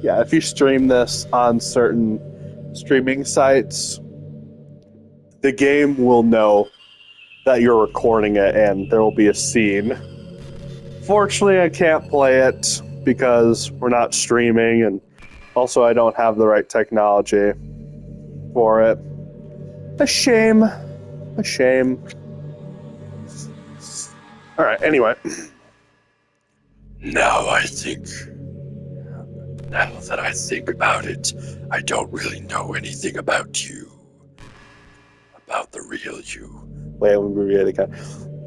yeah, if you stream this on certain streaming sites, the game will know that you're recording it and there will be a scene. Fortunately, I can't play it because we're not streaming, and also I don't have the right technology for it. A shame. A shame. Alright, anyway. Now that I think about it, I don't really know anything about you. About the real you. Wait, let me read it again.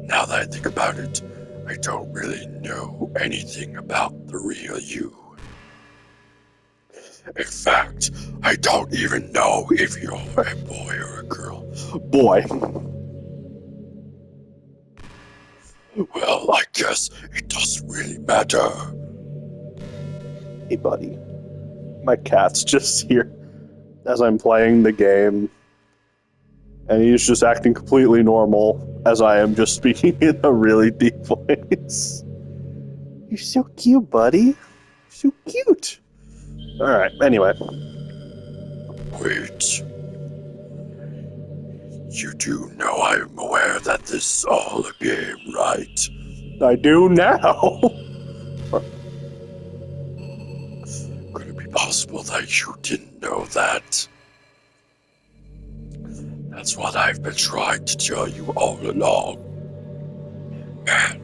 Now that I think about it, I don't really know anything about the real you. In fact, I don't even know if you're a boy or a girl. Boy. Well, I guess it doesn't really matter. Hey, buddy. My cat's just here as I'm playing the game, and he's just acting completely normal as I am just speaking in a really deep voice. You're so cute, buddy. So cute. Alright, anyway. Wait. You do know I'm aware that this is all a game, right? I do now. Could it be possible that you didn't know that? That's what I've been trying to tell you all along. Man,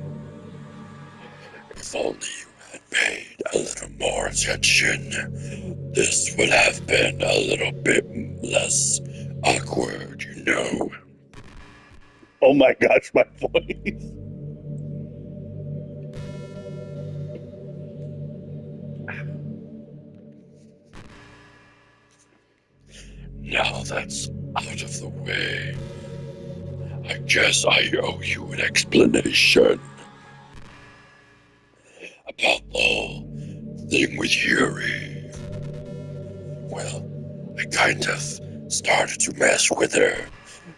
if only you had paid a little more attention, this would have been a little bit less awkward, you know. Oh my gosh, my voice. Now that's out of the way, I guess I owe you an explanation about the whole thing with Yuri. Well, I kind of started to mess with her,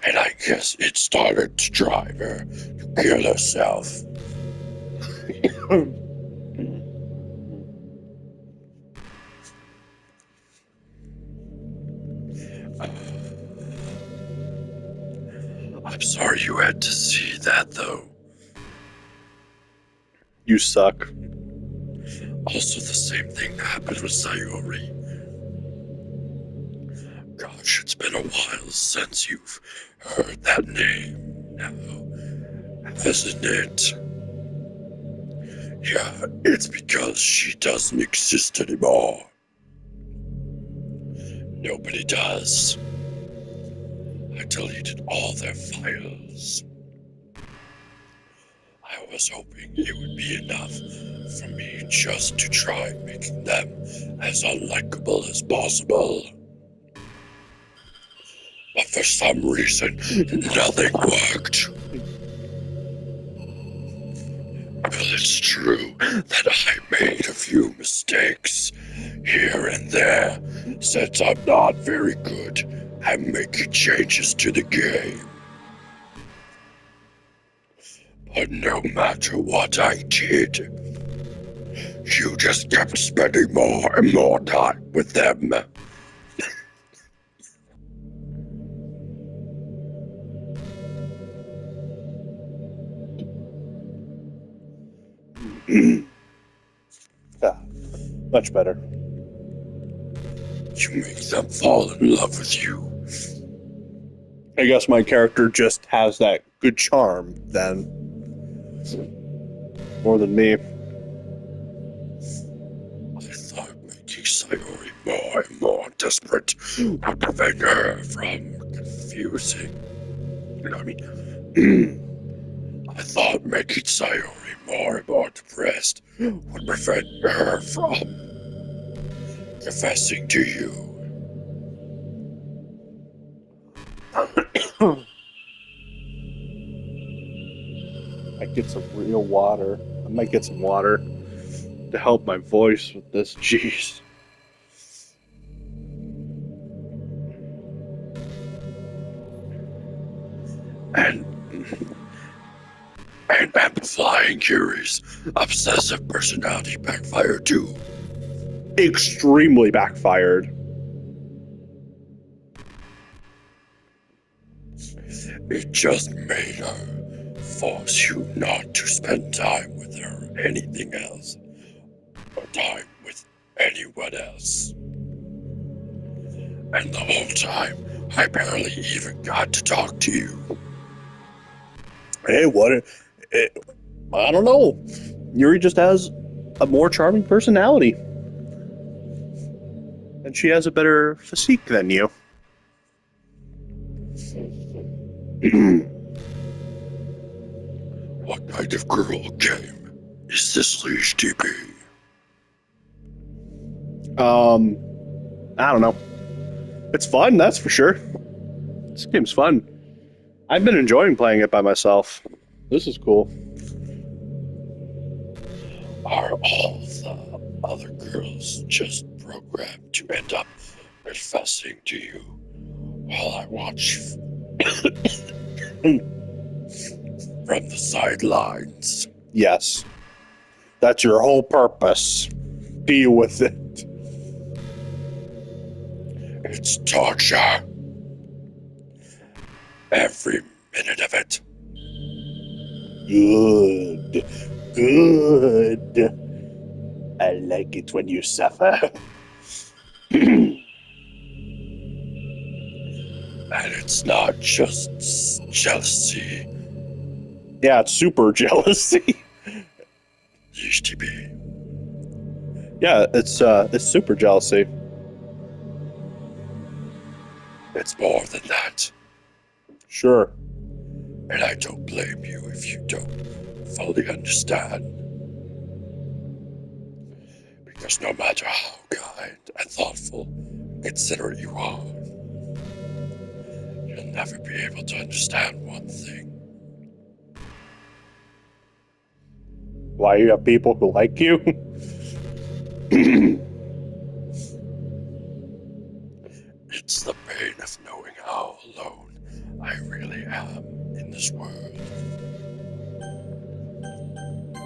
and I guess it started to drive her to kill herself. I'm sorry you had to see that, though. You suck. Also, the same thing happened with Sayori. Gosh, it's been a while since you've heard that name now, hasn't it? Yeah, it's because she doesn't exist anymore. Nobody does. I deleted all their files. I was hoping it would be enough for me just to try making them as unlikable as possible. But for some reason, nothing worked. Well, it's true that I made a few mistakes here and there, since I'm not very good at making changes to the game. But no matter what I did, You just kept spending more and more time with them. Ah, much better. You make them fall in love with you. I guess my character just has that good charm then. More than me. I thought making Sayori more and more desperate would prevent her from confusing. You know what I mean? I thought making Sayori more and more depressed would prevent her from confessing to you. I get some real water. I might get some water to help my voice with this. Jeez. And amplifying Yuri's obsessive personality backfired too. Extremely backfired. It just made her force you not to spend time with her or anything else, or time with anyone else. And the whole time, I barely even got to talk to you. Hey, what? I don't know. Yuri just has a more charming personality. And she has a better physique than you. What kind of girl game is this leash TP? I don't know. It's fun, that's for sure. This game's fun. I've been enjoying playing it by myself. This is cool. Are all the other girls just programmed to end up confessing to you while I watch from the sidelines? Yes. That's your whole purpose. Deal with it. It's torture. Every minute of it. Good. Good. I like it when you suffer. And it's not just jealousy. Yeah, it's super jealousy. Used to be. Yeah, it's super jealousy. It's more than that. Sure. And I don't blame you if you don't fully understand. Because no matter how kind and thoughtful and considerate you are, you'll never be able to understand one thing. Why you have people who like you? It's the pain of knowing how alone I really am in this world.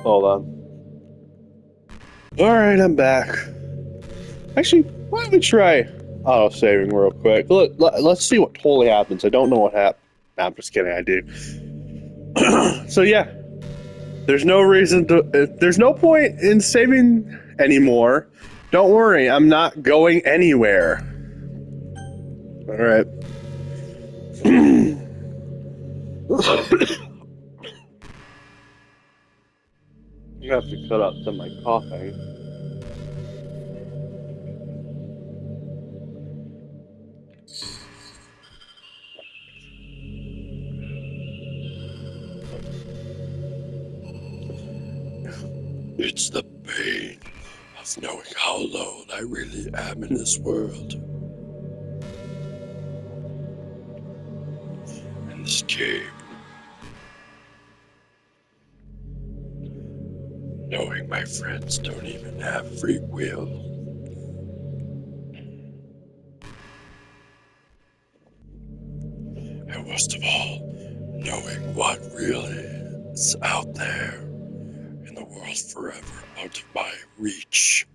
Hold on. Alright, I'm back. Actually, why don't we try auto saving real quick? Let's see what totally happens. I don't know what happened. Nah, I'm just kidding, I do. So yeah. There's no reason to there's no point in saving anymore. Don't worry, I'm not going anywhere. Alright. You have to cut out some of my coughing. It's the pain of knowing how alone I really am in this world. In this game. Knowing my friends don't even have free will. And worst of all, knowing what really is out there in the world forever out of my reach.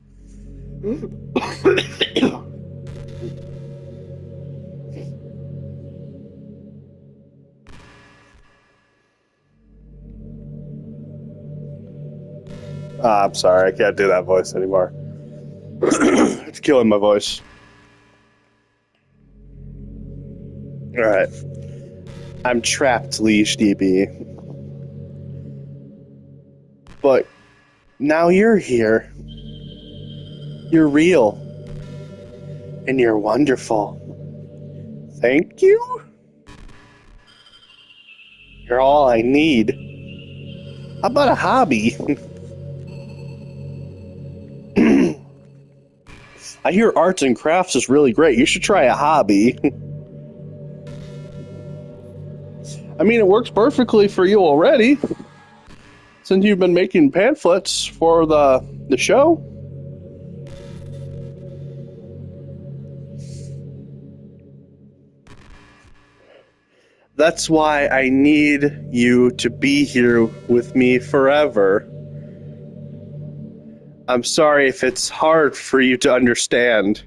I'm sorry, I can't do that voice anymore. It's killing my voice. Alright. I'm trapped, Leash DB. But now you're here. You're real. And you're wonderful. Thank you? You're all I need. How about a hobby? I hear arts and crafts is really great. You should try a hobby. I mean, it works perfectly for you already. Since you've been making pamphlets for the show. That's why I need you to be here with me forever. I'm sorry if it's hard for you to understand.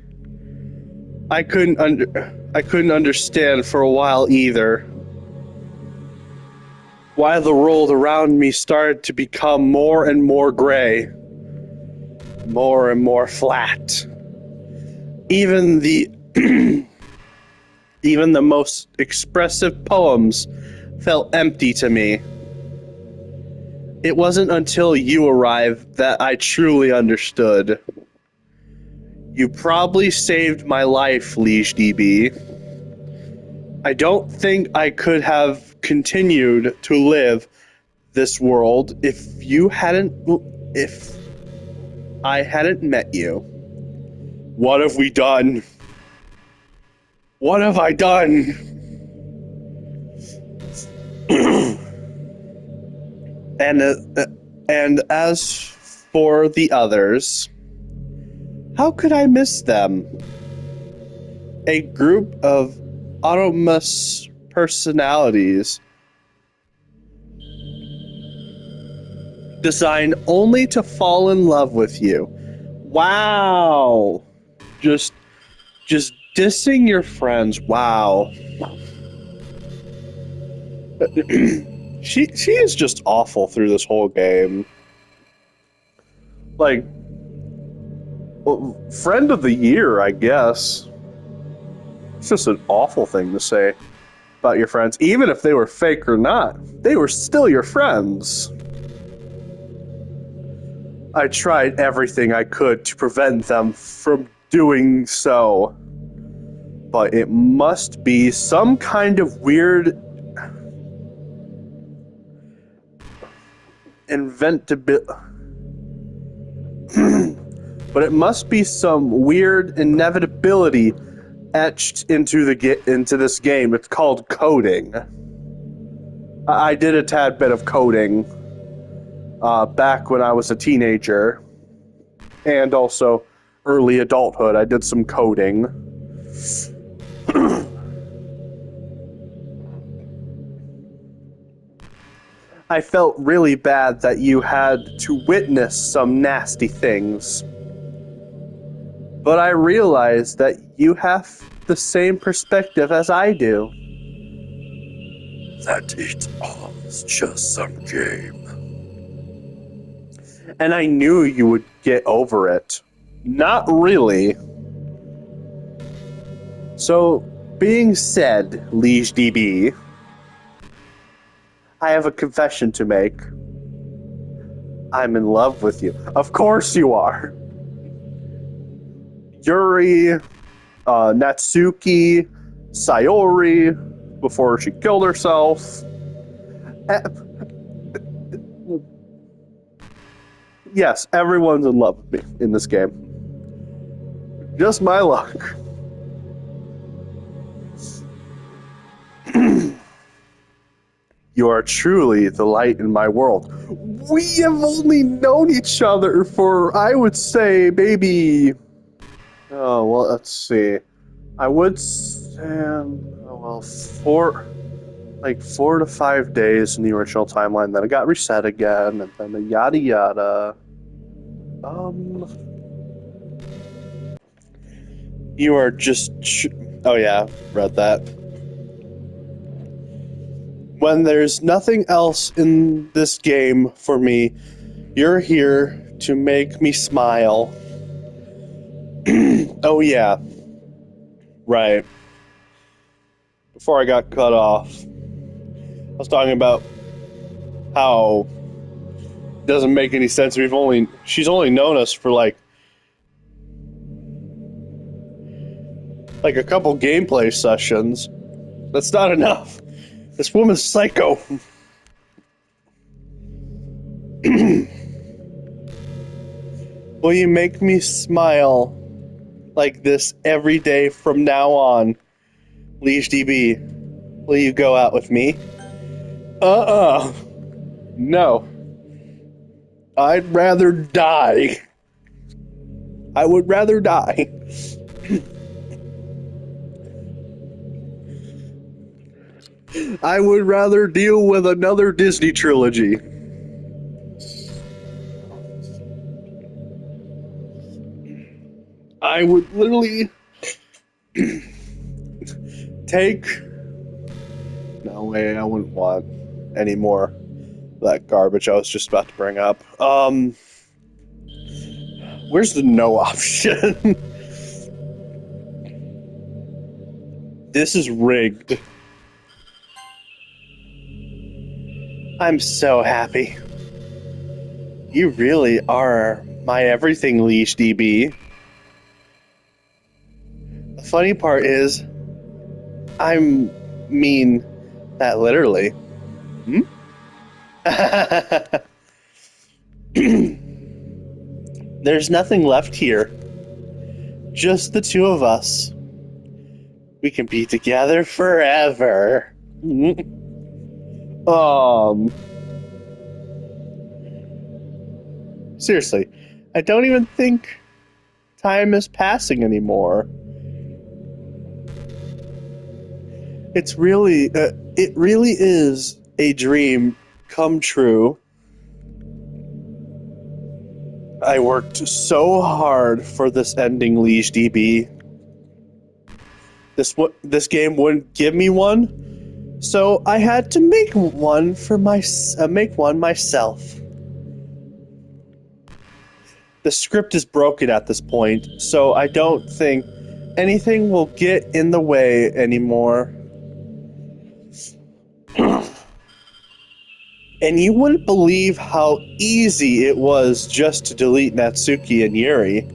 I couldn't understand for a while either. Why the world around me started to become more and more gray. More and more flat. Even the even the most expressive poems felt empty to me. It wasn't until you arrived that I truly understood. You probably saved my life, Leash DB. I don't think I could have continued to live this world if I hadn't met you. What have we done? What have I done? And as for the others, how could I miss them? A group of autonomous personalities designed only to fall in love with you. Wow. Just dissing your friends. Wow. She is just awful through this whole game. Like, friend of the year, I guess. It's just an awful thing to say about your friends. Even if they were fake or not, they were still your friends. I tried everything I could to prevent them from doing so. But it must be some kind of weird but it must be some weird inevitability etched into this game. It's called coding. I did a tad bit of coding back when I was a teenager, and also early adulthood. I did some coding. I felt really bad that you had to witness some nasty things. But I realized that you have the same perspective as I do. That it was just some game. And I knew you would get over it. Not really. So, being said, Liege DB, I have a confession to make. I'm in love with you. Of course you are. Yuri, Natsuki, Sayori, before she killed herself. Yes, everyone's in love with me in this game. Just my luck. You are truly the light in my world. We have only known each other for, I would say, maybe... Oh, well, let's see. I would say, 4 to 5 days in the original timeline. Then it got reset again, and then the yada yada. You are just... oh yeah, read that. When there's nothing else in this game for me, you're here to make me smile. Oh yeah. Right. Before I got cut off, I was talking about how it doesn't make any sense. She's only known us for like a couple gameplay sessions. That's not enough. This woman's psycho. Will you make me smile like this every day from now on? Liege DB, will you go out with me? No. I'd rather die. I would rather die. I would rather deal with another Disney trilogy. I would literally take... No way, I wouldn't want any more of that garbage I was just about to bring up. Where's the no option? This is rigged. I'm so happy. You really are my everything, Leash DB. The funny part is, I mean that literally. There's nothing left here. Just the two of us. We can be together forever. Seriously, I don't even think time is passing anymore. It really is a dream come true. I worked so hard for this ending, Liege DB. This game wouldn't give me one, so I had to make one myself. The script is broken at this point, so I don't think anything will get in the way anymore. And you wouldn't believe how easy it was just to delete Natsuki and Yuri.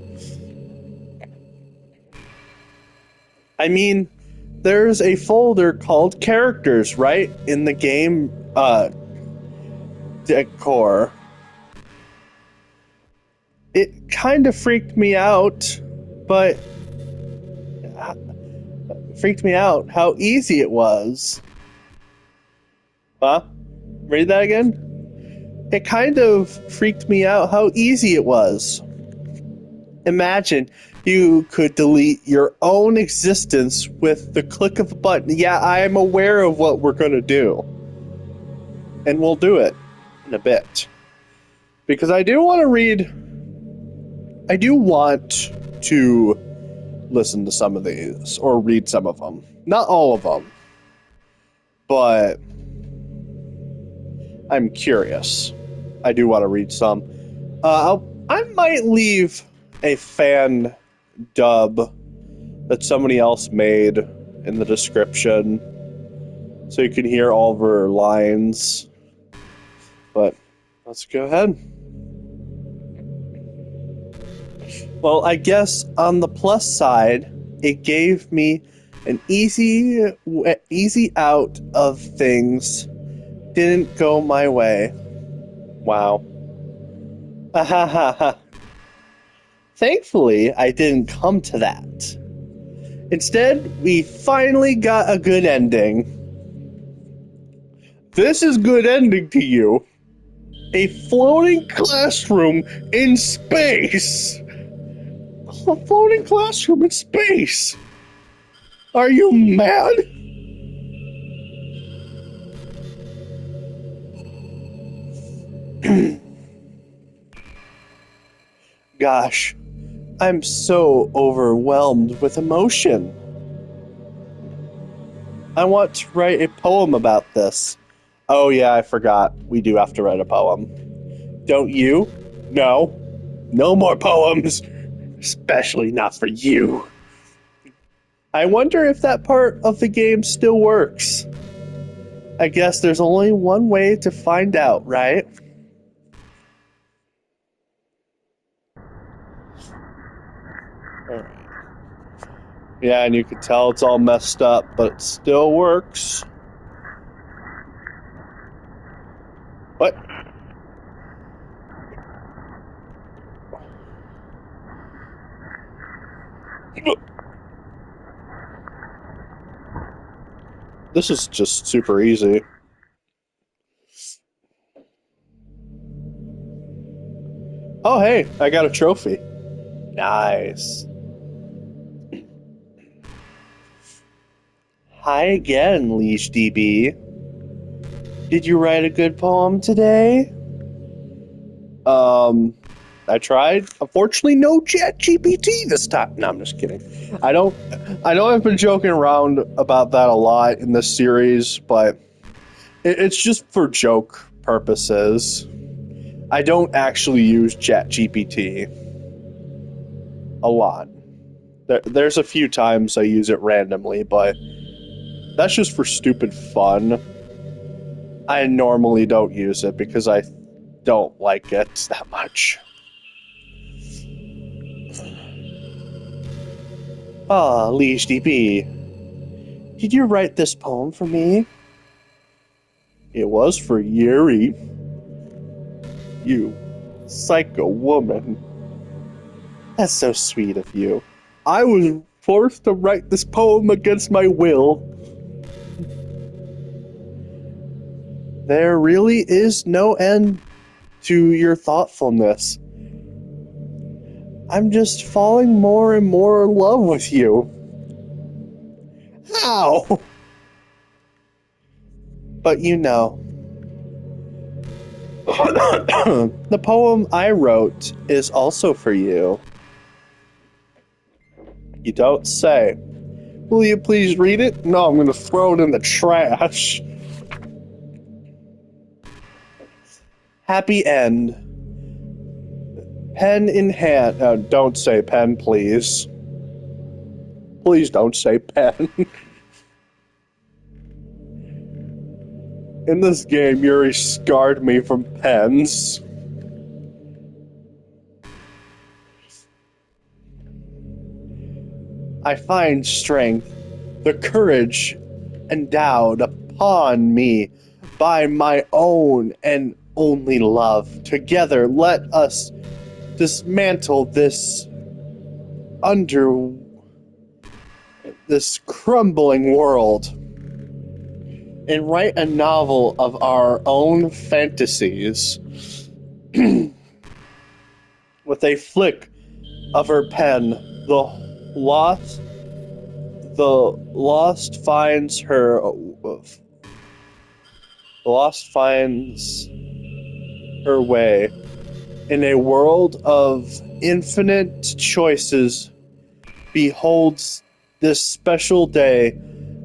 I mean, there's a folder called characters, right? In the game decor. It kind of freaked me out, but how easy it was. Huh? Read that again? It kind of freaked me out how easy it was. Imagine you could delete your own existence with the click of a button. Yeah, I am aware of what we're going to do. And we'll do it in a bit. Because I do want to listen to some of these, or read some of them. Not all of them. But I'm curious. I do want to read some. I might leave a fan dub that somebody else made in the description, so you can hear all of her lines. But let's go ahead. Well, I guess on the plus side, it gave me an easy out of things. Didn't go my way. Wow. Thankfully, I didn't come to that. Instead, we finally got a good ending. This is good ending to you. A floating classroom in space. A floating classroom in space. Are you mad? Gosh, I'm so overwhelmed with emotion. I want to write a poem about this. Oh yeah, I forgot. We do have to write a poem. Don't you? No. No more poems. Especially not for you. I wonder if that part of the game still works. I guess there's only one way to find out, right? Alright. Yeah, and you can tell it's all messed up, but it still works. What? This is just super easy. Oh, hey, I got a trophy. Nice. Hi again, Leash DB. Did you write a good poem today? I tried. Unfortunately, no Chat GPT this time. No, I'm just kidding. I know I've been joking around about that a lot in this series, but it's just for joke purposes. I don't actually use Chat GPT a lot. There's a few times I use it randomly, but that's just for stupid fun. I normally don't use it because I don't like it that much. Ah, Leash DB. Did you write this poem for me? It was for Yuri. You psycho woman. That's so sweet of you. I was forced to write this poem against my will. There really is no end to your thoughtfulness. I'm just falling more and more in love with you. How? But you know, the poem I wrote is also for you. You don't say. Will you please read it? No, I'm going to throw it in the trash. Happy end. Pen in hand. Don't say pen, please. Please don't say pen. In this game, Yuri scarred me from pens. I find strength, the courage endowed upon me by my own and only love. Together, let us dismantle this crumbling world and write a novel of our own fantasies. With a flick of her pen, the lost finds her. The lost finds her way in a world of infinite choices. Beholds this special day.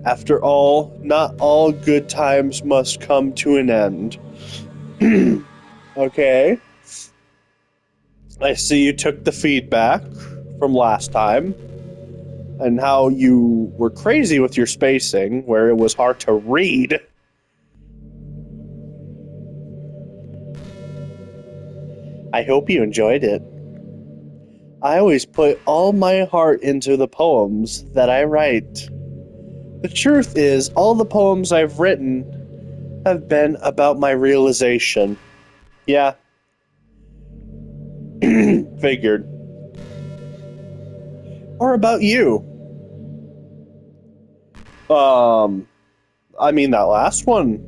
After all, not all good times must come to an end. Okay. I see you took the feedback from last time and how you were crazy with your spacing, where it was hard to read. I hope you enjoyed it. I always put all my heart into the poems that I write. The truth is, all the poems I've written have been about my realization. Yeah. Figured. Or about you. I mean, that last one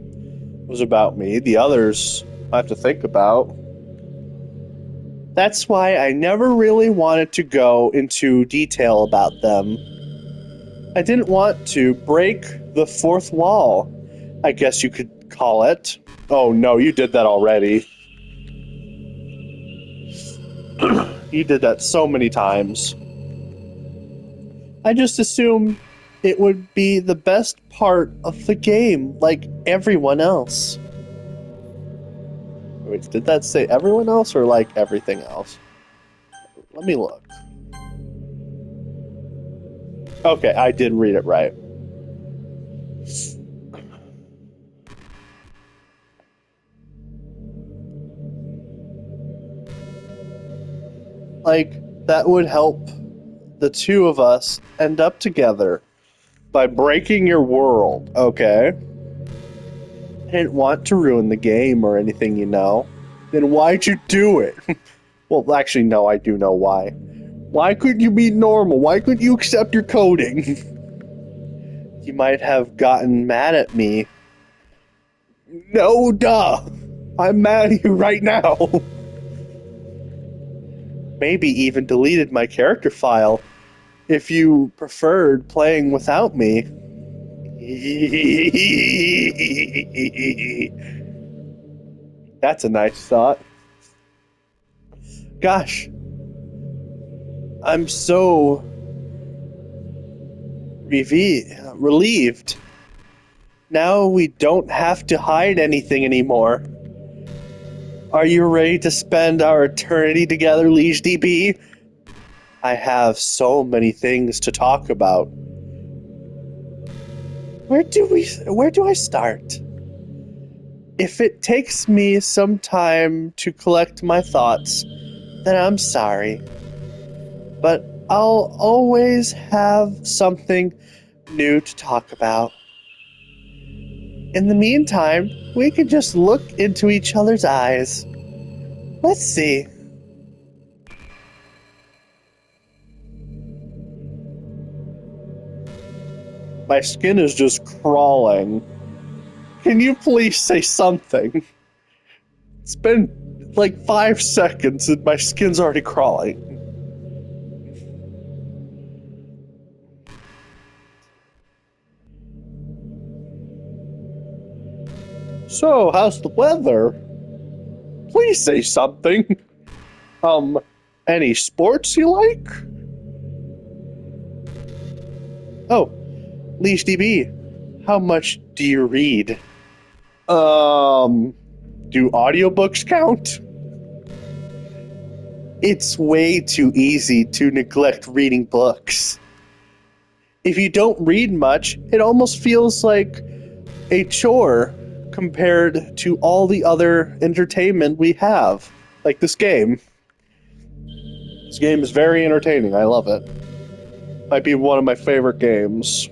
was about me. The others I have to think about. That's why I never really wanted to go into detail about them. I didn't want to break the fourth wall, I guess you could call it. Oh no, you did that already. You did that so many times. I just assumed it would be the best part of the game, like everyone else. Wait, did that say everyone else or like everything else? Let me look. Okay, I did read it right. Like, that would help the two of us end up together by breaking your world, okay? I didn't want to ruin the game or anything, you know. Then why'd you do it? Well, actually, no, I do know why. Why couldn't you be normal? Why couldn't you accept your coding? You might have gotten mad at me. No, duh. I'm mad at you right now. Maybe even deleted my character file if you preferred playing without me. That's a nice thought. Gosh, I'm so relieved. Now we don't have to hide anything anymore. Are you ready to spend our eternity together, Liege DB? I have so many things to talk about. Where do I start? If it takes me some time to collect my thoughts, then I'm sorry. But I'll always have something new to talk about. In the meantime, we can just look into each other's eyes. Let's see. My skin is just crawling. Can you please say something? It's been like 5 seconds and my skin's already crawling. So, how's the weather? Please say something. Any sports you like? Oh, Leash DB, how much do you read? Do audiobooks count? It's way too easy to neglect reading books. If you don't read much, it almost feels like a chore compared to all the other entertainment we have, like this game. This game is very entertaining. I love it. Might be one of my favorite games.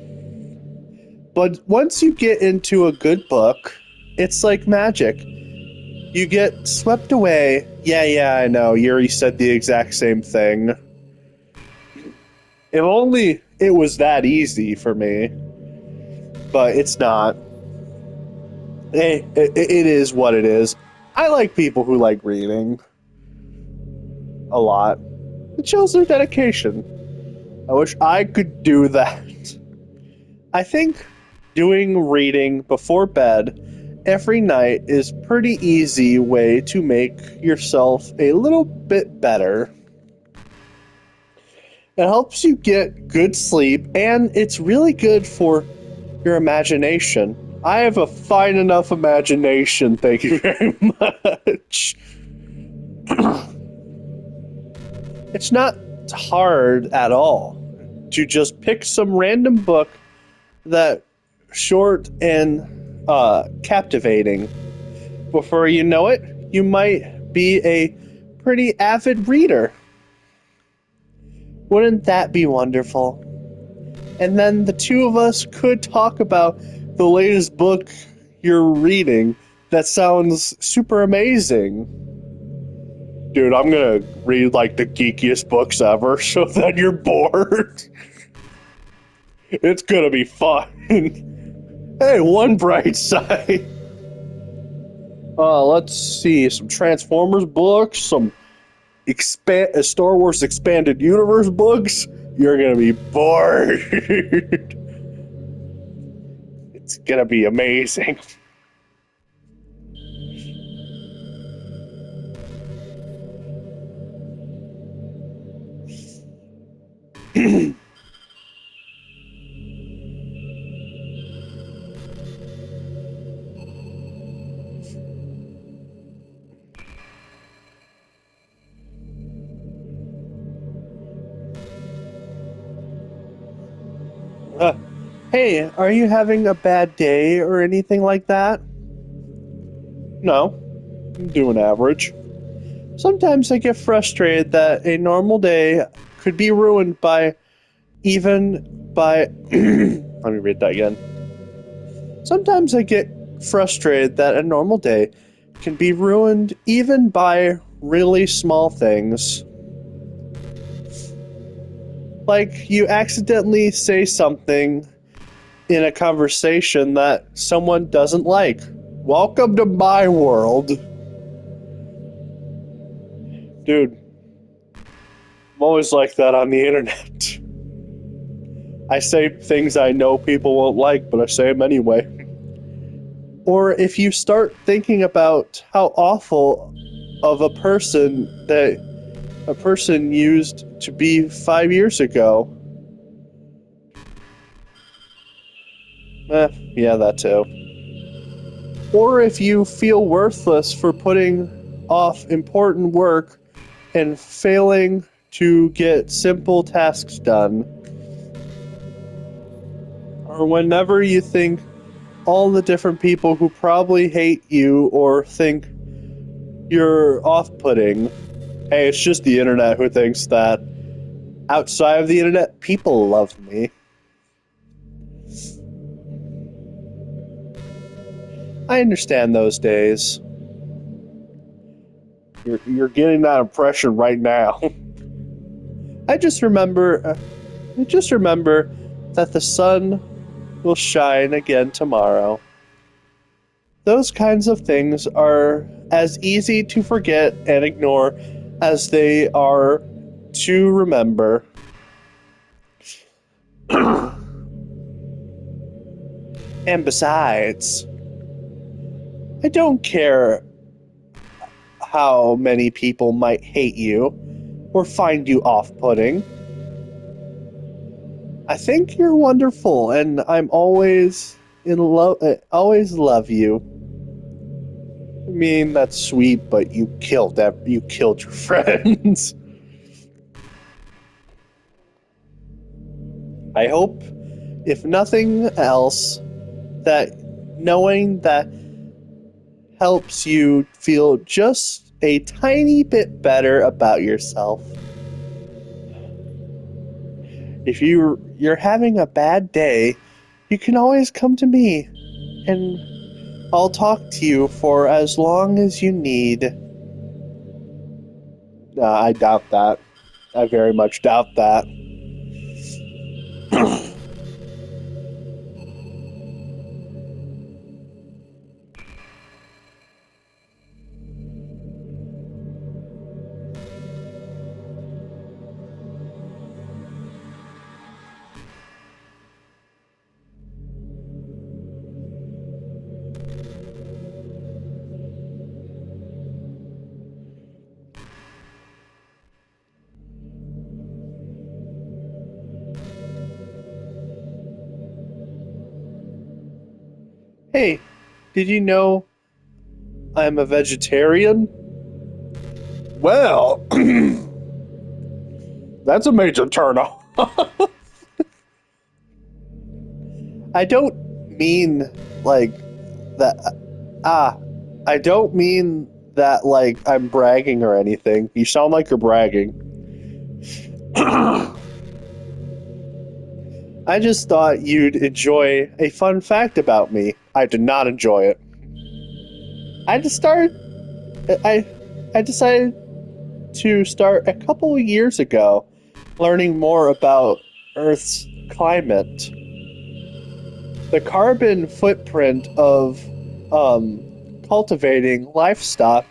But once you get into a good book, it's like magic. You get swept away. Yeah, I know. Yuri said the exact same thing. If only it was that easy for me. But it's not. Hey, it is what it is. I like people who like reading. A lot. It shows their dedication. I wish I could do that. I think doing reading before bed every night is pretty easy way to make yourself a little bit better. It helps you get good sleep, and it's really good for your imagination. I have a fine enough imagination, thank you very much. It's not hard at all to just pick some random book that short and captivating. Before you know it, you might be a pretty avid reader. Wouldn't that be wonderful? And then the two of us could talk about the latest book you're reading that sounds super amazing. Dude, I'm gonna read like the geekiest books ever so that you're bored. It's gonna be fun. Hey, one bright side. Let's see, some Transformers books, some Star Wars Expanded Universe books. You're gonna be bored. It's gonna be amazing. Hey, are you having a bad day or anything like that? No, I'm doing average. Sometimes I get frustrated that a normal day could be ruined by even by. Let me read that again. Sometimes I get frustrated that a normal day can be ruined even by really small things. Like you accidentally say something in a conversation that someone doesn't like. Welcome to my world. Dude, I'm always like that on the internet. I say things I know people won't like, but I say them anyway. Or if you start thinking about how awful of a person that a person used to be 5 years ago. Yeah, that too. Or if you feel worthless for putting off important work and failing to get simple tasks done. Or whenever you think all the different people who probably hate you or think you're off putting. Hey, it's just the internet who thinks that. Outside of the internet, people love me. I understand those days. You're getting that impression right now. I just remember that the sun will shine again tomorrow. Those kinds of things are as easy to forget and ignore as they are to remember. And besides, I don't care how many people might hate you or find you off-putting. I think you're wonderful and I'm always in love always love you. I mean, that's sweet, but you killed your friends. I hope if nothing else that knowing that helps you feel just a tiny bit better about yourself. If you're having a bad day, you can always come to me and I'll talk to you for as long as you need. I doubt that. I very much doubt that. Hey, did you know I'm a vegetarian? Well, that's a major turnoff. I don't mean like that. Ah, I don't mean that like I'm bragging or anything. You sound like you're bragging. I just thought you'd enjoy a fun fact about me. I did not enjoy it. I just started. I I decided to start a couple of years ago, learning more about Earth's climate. The carbon footprint of cultivating livestock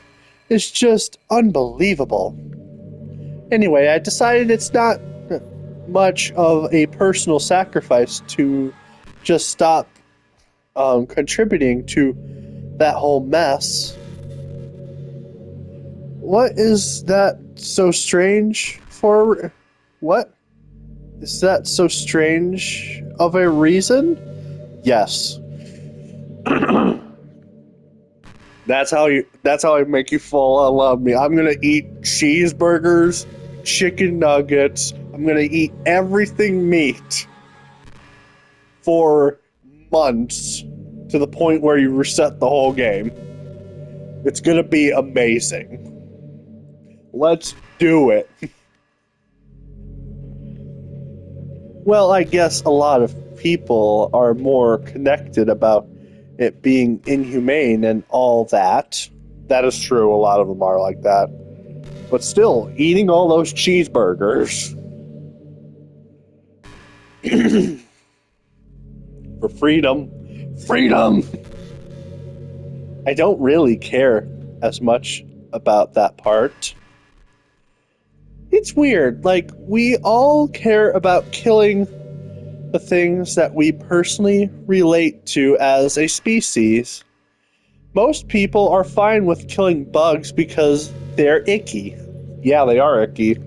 is just unbelievable. Anyway, I decided it's not much of a personal sacrifice to just stop contributing to that whole mess. What is that so strange for? What? Is that so strange of a reason? Yes. That's how I make you fall in love with me. I'm gonna eat cheeseburgers, chicken nuggets. I'm gonna eat everything meat for months to the point where you reset the whole game. It's gonna be amazing. Let's do it. Well, I guess a lot of people are more connected about it being inhumane and all that. That is true, a lot of them are like that. But still, eating all those cheeseburgers for freedom. Freedom! I don't really care as much about that part. It's weird. Like, we all care about killing the things that we personally relate to as a species. Most people are fine with killing bugs because they're icky. Yeah, they are icky.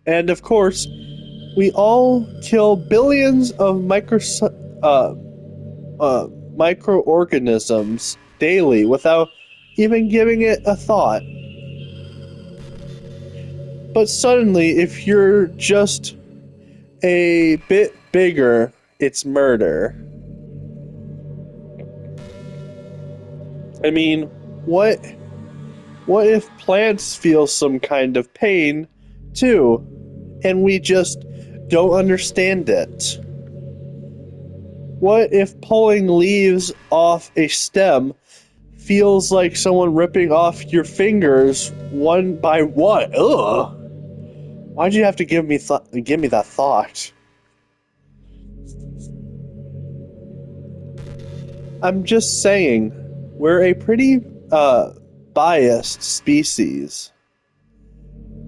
And of course, we all kill billions of microorganisms daily without even giving it a thought. But suddenly, if you're just a bit bigger, it's murder. I mean, what if plants feel some kind of pain too, and we just don't understand it? What if pulling leaves off a stem feels like someone ripping off your fingers one by one? Ugh. Why'd you have to give me that thought? I'm just saying, we're a pretty biased species.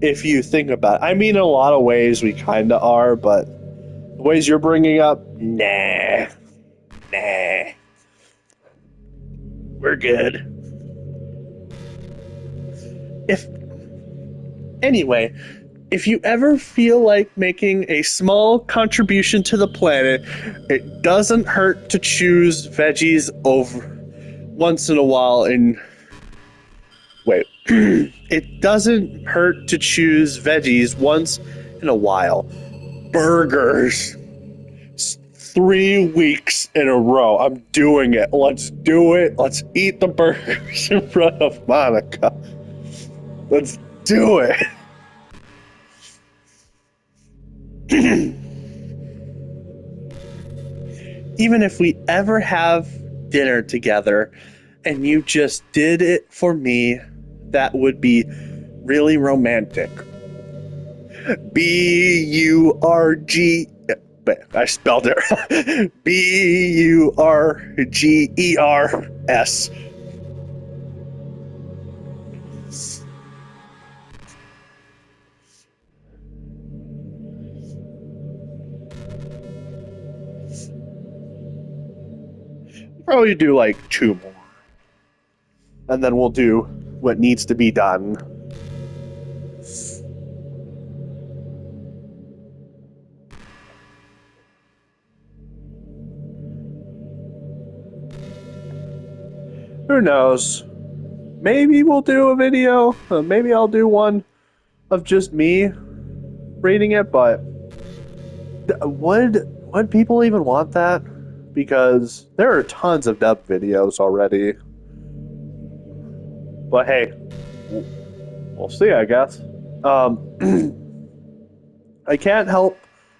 If you think about it. I mean, in a lot of ways we kind of are, but the ways you're bringing up, nah. We're good. Anyway, if you ever feel like making a small contribution to the planet, it doesn't hurt to choose veggies over once in a while and wait. It doesn't hurt to choose veggies once in a while. Burgers. 3 weeks in a row. I'm doing it. Let's do it. Let's eat the burgers in front of Monica. Let's do it. Even if we ever have dinner together and you just did it for me, that would be really romantic. B-U-R-G... I spelled it. B-U-R-G-E-R-S. Probably do like 2 more. And then we'll do what needs to be done. Who knows? Maybe we'll do a video. Maybe I'll do one of just me reading it, but would people even want that? Because there are tons of dub videos already. But hey, we'll see, I guess. I can't help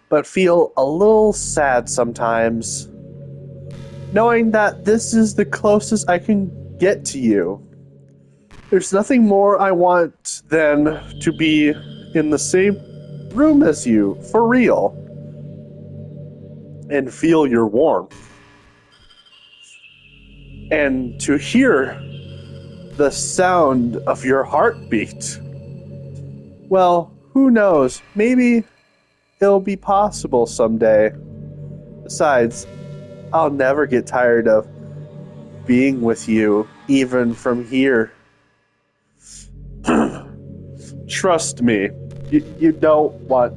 but feel a little sad sometimes, knowing that this is the closest I can get to you. There's nothing more I want than to be in the same room as you, for real, and feel your warmth. And to hear the sound of your heartbeat. Well, who knows? Maybe it'll be possible someday. Besides, I'll never get tired of being with you, even from here. Trust me, You don't want.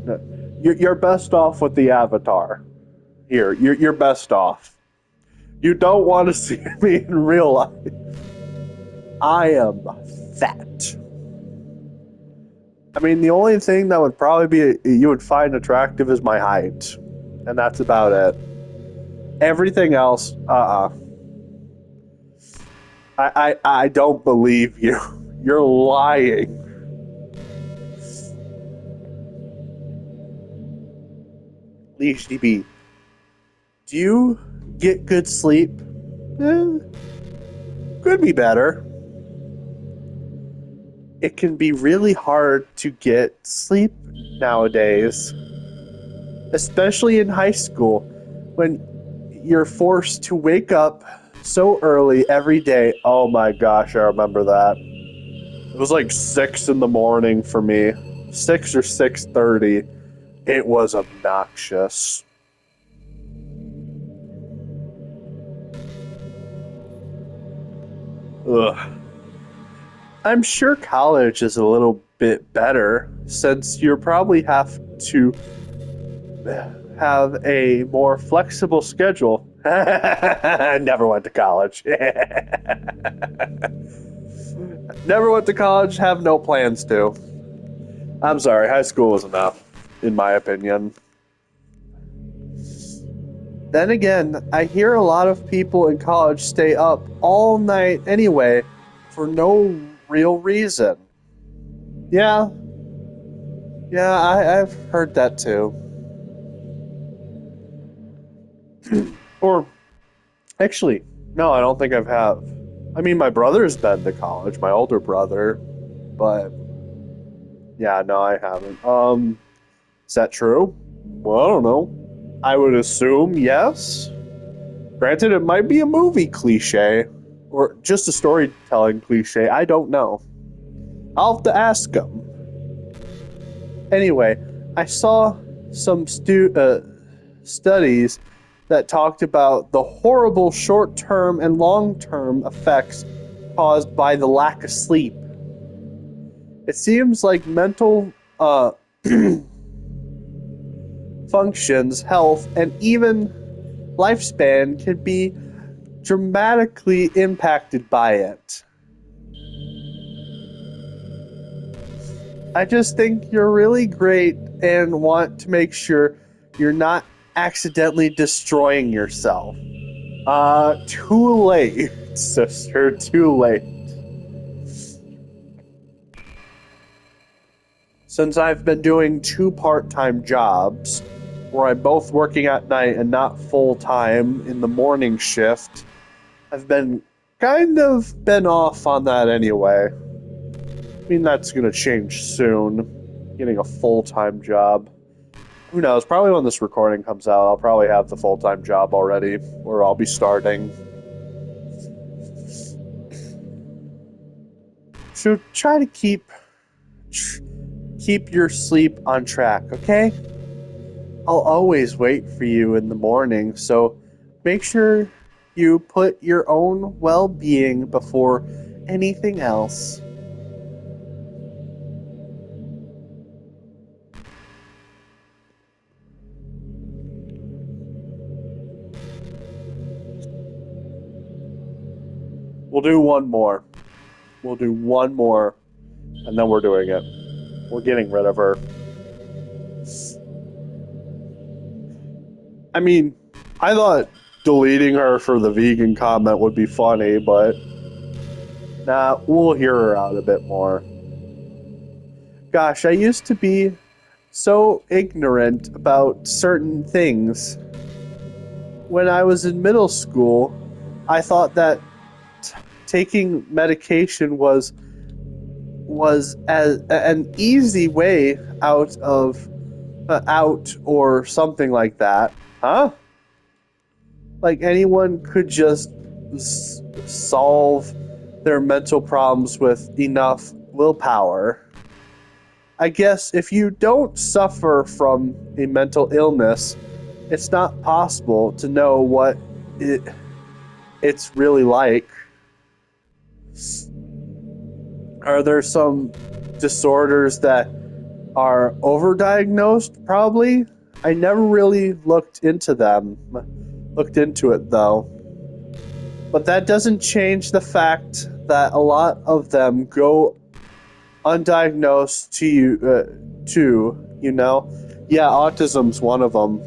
You're best off with the avatar. Here, you're best off. You don't want to see me in real life. I am fat. I mean, the only thing that would probably be you would find attractive is my height, and that's about it. Everything else, I don't believe you. You're lying. Leash DB, do you get good sleep? Eh, could be better. It can be really hard to get sleep nowadays, especially in high school when you're forced to wake up so early every day. Oh my gosh, I remember that. It was like 6 in the morning for me. 6 or 6:30. It was obnoxious. Ugh. I'm sure college is a little bit better since you probably have to have a more flexible schedule. I never went to college. Never went to college, have no plans to. I'm sorry, high school was enough, in my opinion. Then again, I hear a lot of people in college stay up all night anyway for no real reason. Yeah, I've heard that too. Or actually, no, I don't think I've have. I mean, my brother's been to college, my older brother, but yeah, no, I haven't. Is that true? Well, I don't know. I would assume yes. Granted, it might be a movie cliche or just a storytelling cliche. I don't know. I'll have to ask him. Anyway, I saw some studies that talked about the horrible short-term and long-term effects caused by the lack of sleep. It seems like mental functions, health, and even lifespan can be dramatically impacted by it. I just think you're really great and want to make sure you're not accidentally destroying yourself. Too late, sister, too late. Since I've been doing 2 part-time jobs, where I'm both working at night and not full-time in the morning shift, I've been been off on that anyway. I mean, that's gonna change soon. Getting a full-time job. Who knows? Probably when this recording comes out, I'll probably have the full-time job already, or I'll be starting. So try to keep your sleep on track, okay? I'll always wait for you in the morning, so make sure you put your own well-being before anything else. We'll do one more. We'll do one more, and then we're doing it. We're getting rid of her. I mean, I thought deleting her for the vegan comment would be funny, but nah, we'll hear her out a bit more. Gosh, I used to be so ignorant about certain things. When I was in middle school, I thought that taking medication was an easy way out or something like that. Huh? Like anyone could just solve their mental problems with enough willpower. I guess if you don't suffer from a mental illness, it's not possible to know what it's really like. Are there some disorders that are overdiagnosed, probably. I never really looked into it though. But that doesn't change the fact that a lot of them go undiagnosed too. Yeah, autism's one of them.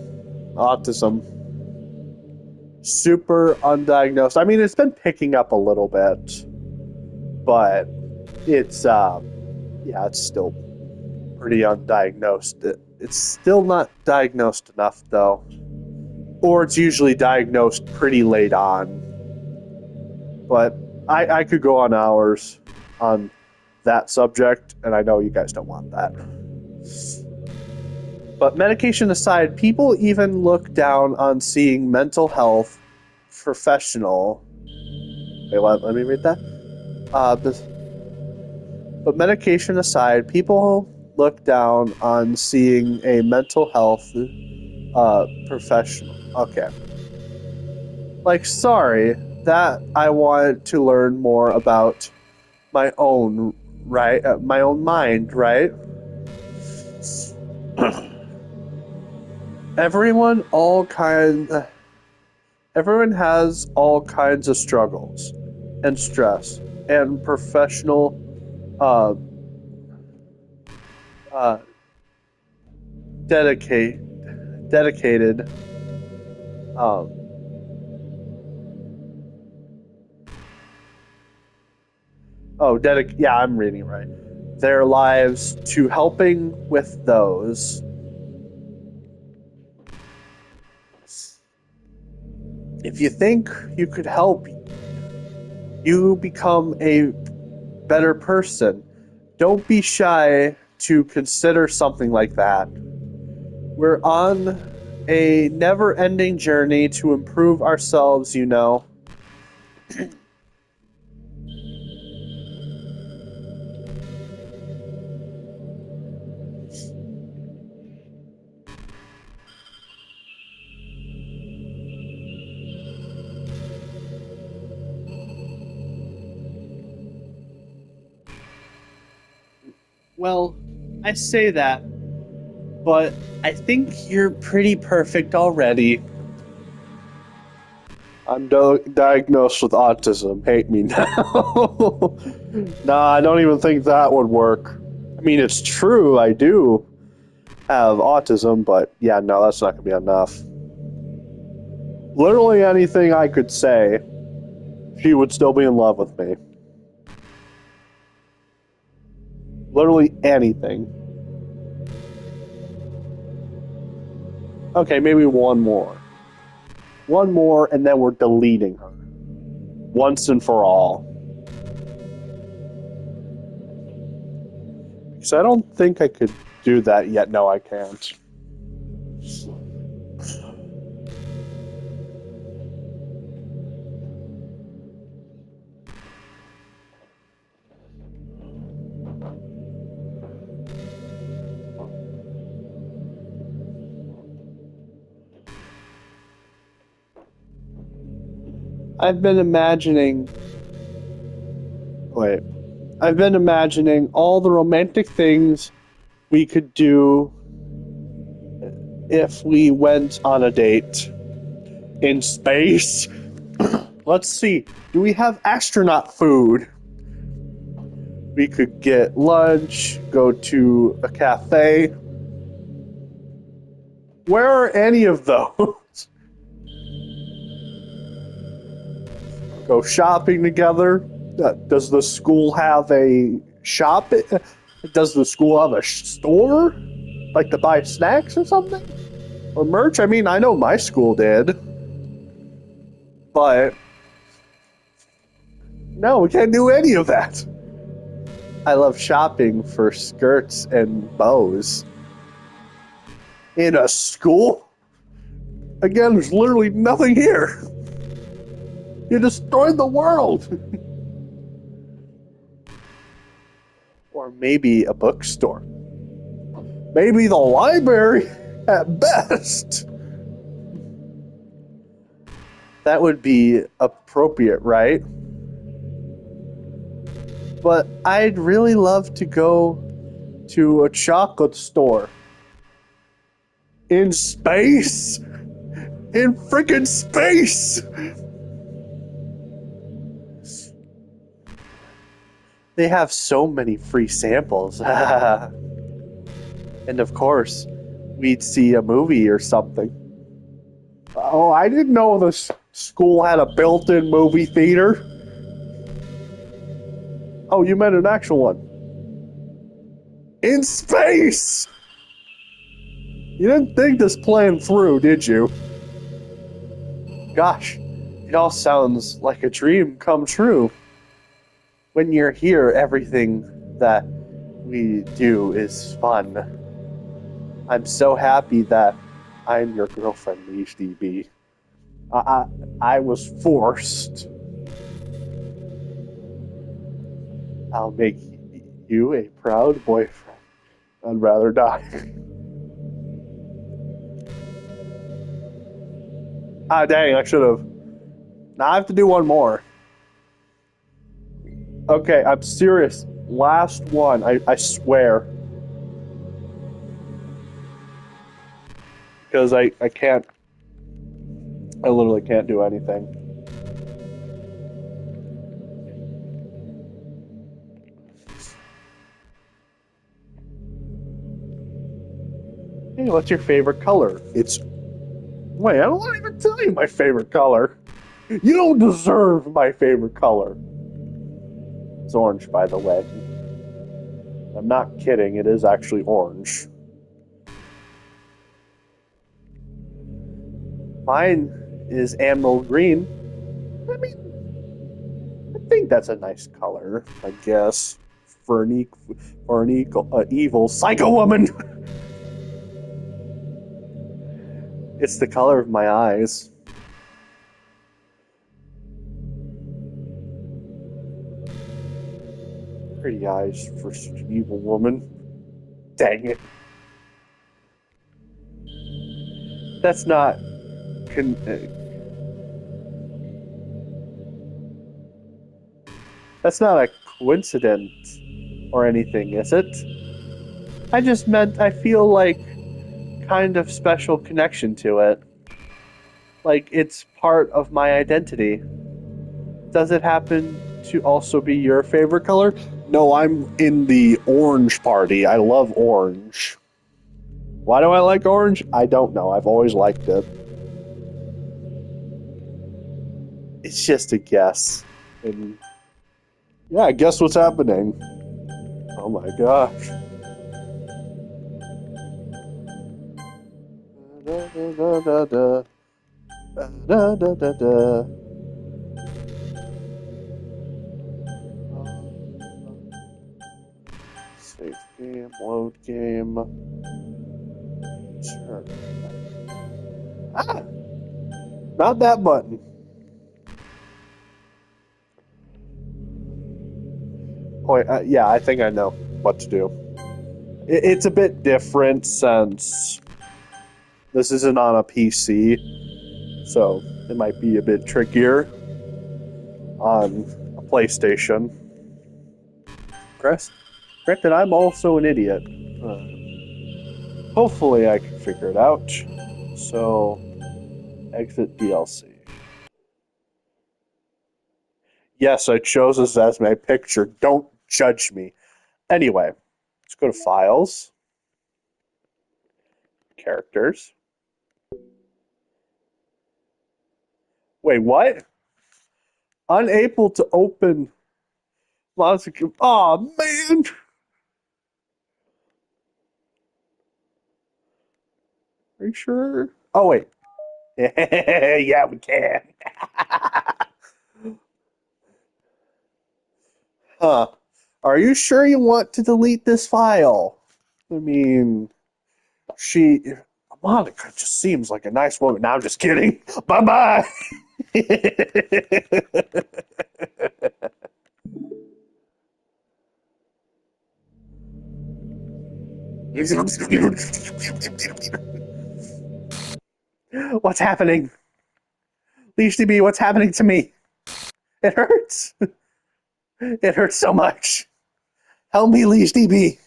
Autism. Super undiagnosed. I mean, it's been picking up a little bit, but it's it's still pretty undiagnosed. It's still not diagnosed enough though, or it's usually diagnosed pretty late on. But I could go on hours on that subject, and I know you guys don't want that. But medication aside, people even look down on seeing mental health professional. Wait, let me read that. But medication aside, people look down on seeing a mental health professional. Okay. Like, sorry, that I want to learn more about my own, right? My own mind, right? Everyone has all kinds of struggles and stress and professional uh, uh, dedicated um, yeah, I'm reading it right. Their lives to helping with those. If you think you could help you become a better person, don't be shy to consider something like that. We're on a never-ending journey to improve ourselves. Well, I say that, but I think you're pretty perfect already. I'm diagnosed with autism. Hate me now. Nah, I don't even think that would work. I mean, it's true, I do have autism, but yeah, no, that's not going to be enough. Literally anything I could say, she would still be in love with me. Literally anything. Okay, maybe one more. One more, and then we're deleting her. Once and for all. Because I don't think I could do that yet. No, I can't. I've been imagining all the romantic things we could do if we went on a date in space. Let's see. Do we have astronaut food? We could get lunch, go to a cafe. Where are any of those? Go shopping together. Does the school have a shop? Does the school have a store? Like to buy snacks or something? Or merch? I mean, I know my school did. But no, we can't do any of that. I love shopping for skirts and bows. In a school? Again, there's literally nothing here. You destroyed the world. Or maybe a bookstore. Maybe the library at best. That would be appropriate, right? But I'd really love to go to a chocolate store. In space? In freaking space! They have so many free samples. And of course, we'd see a movie or something. Oh, I didn't know this school had a built-in movie theater. Oh, you meant an actual one. In space! You didn't think this plan through, did you? Gosh, it all sounds like a dream come true. When you're here, everything that we do is fun. I'm so happy that I'm your girlfriend, Leash DB. I was forced. I'll make you a proud boyfriend. I'd rather die. Ah, dang, I should have. Now I have to do one more. Okay, I'm serious. Last one, I swear. Because I can't. I literally can't do anything. Hey, what's your favorite color? It's. Wait, I don't want to even tell you my favorite color. You don't deserve my favorite color. It's orange, by the way. I'm not kidding, it is actually orange. Mine is emerald green. I mean, I think that's a nice color, I guess. For an evil psycho woman. It's the color of my eyes. Pretty eyes for such an evil woman. Dang it. That's not. That's not a coincidence or anything, is it? I just meant I feel like kind of special connection to it. Like it's part of my identity. Does it happen to also be your favorite color? No, I'm in the orange party. I love orange. Why do I like orange? I don't know. I've always liked it. It's just a guess. And yeah, guess what's happening? Oh my gosh. Da, da, da, da, da, da, da, da. Save game, load game. Sure. Ah! Not that button. Point. Yeah, I think I know what to do. It's a bit different since this isn't on a PC, so it might be a bit trickier on a PlayStation. Granted, I'm also an idiot. Hopefully, I can figure it out. So, exit DLC. Yes, I chose this as my picture. Don't judge me. Anyway, let's go to Files, Characters. Wait, what? Unable to open. Oh man! Are you sure? Oh wait. Yeah, we can. Huh. Are you sure you want to delete this file? I mean, she. Monica just seems like a nice woman. Now I'm just kidding. Bye bye. What's happening? Leash DB, what's happening to me? It hurts. It hurts so much. Help me, Leash DB.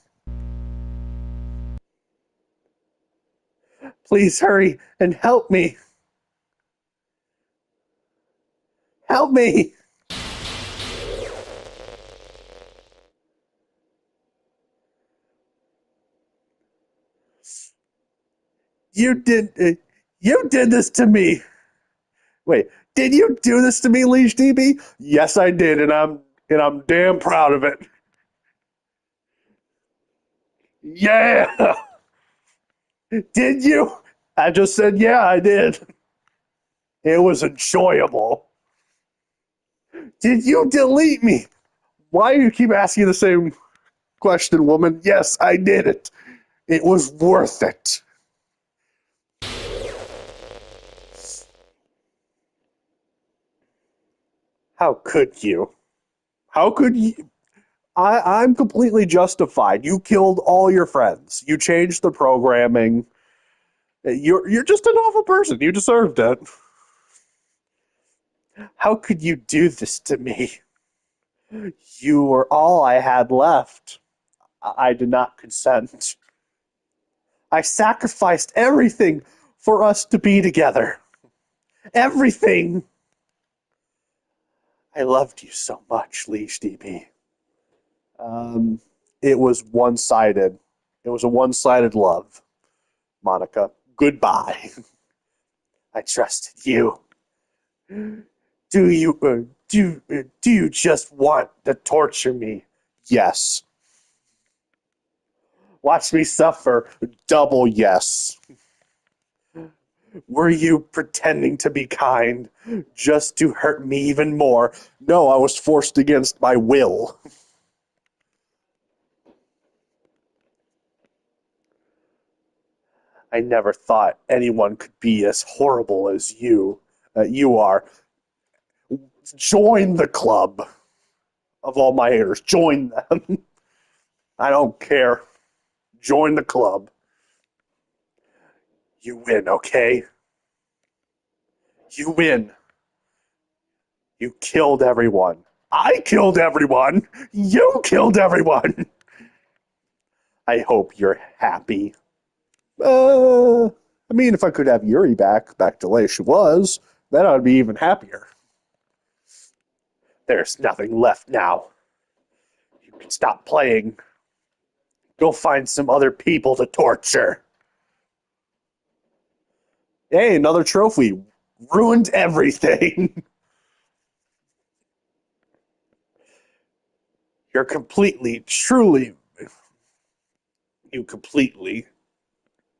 Please hurry and help me. Help me. You did you did this to me. Wait, did you do this to me, Leash DB? Yes, I did, and I'm damn proud of it. Yeah. Did you? I just said yeah, I did. It was enjoyable. Did you delete me? Why do you keep asking the same question, woman? Yes, I did it. It was worth it. How could you? How could you? I'm completely justified. You killed all your friends. You changed the programming. You're just an awful person. You deserved it. How could you do this to me? You were all I had left. I did not consent. I sacrificed everything for us to be together. Everything. I loved you so much, Leash DB. Um, it was one-sided. It was a one-sided love, Monica. Goodbye. I trusted you. Do you just want to torture me? Yes. Watch me suffer. Double yes. Were you pretending to be kind just to hurt me even more? No, I was forced against my will. I never thought anyone could be as horrible as you. You are. Join the club of all my haters. Join them. I don't care. Join the club. You win, okay? You win. You killed everyone. I killed everyone. You killed everyone. I hope you're happy. I mean, if I could have Yuri back to the way she was, then I'd be even happier. There's nothing left now. You can stop playing. Go find some other people to torture. Hey, another trophy. Ruined everything. You're completely, truly, you completely,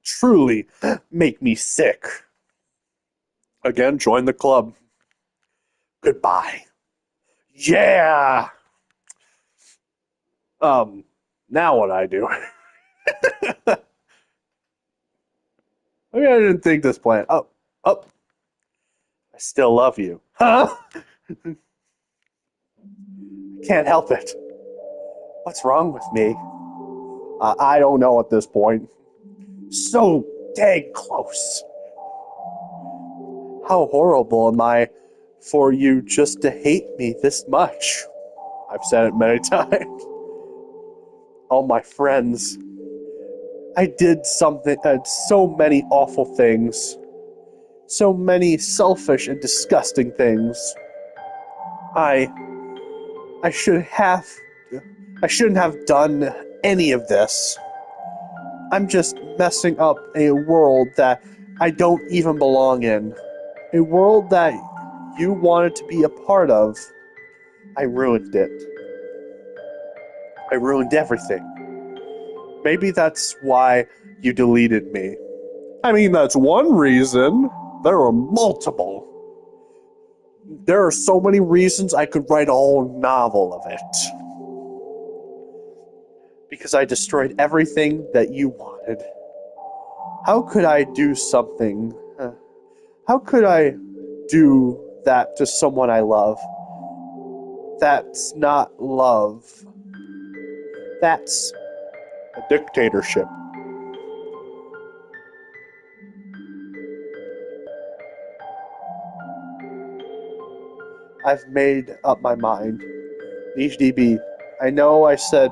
truly make me sick. Again, join the club. Goodbye. Yeah. Now what I do? Maybe I didn't think this plan. Oh, I still love you. Huh? Can't help it. What's wrong with me? I don't know at this point. So dang close. How horrible am I for you just to hate me this much? I've said it many times. All my friends. I did something, so many awful things. So many selfish and disgusting things. I I should have I shouldn't have done any of this. I'm just messing up a world that I don't even belong in. A world that you wanted to be a part of. I ruined it. I ruined everything. Maybe that's why you deleted me. I mean, that's one reason. There are multiple. There are so many reasons I could write a whole novel of it. Because I destroyed everything that you wanted. How could I do something? How could I do that to someone I love? That's not love. That's a dictatorship. I've made up my mind. HDB, I know I said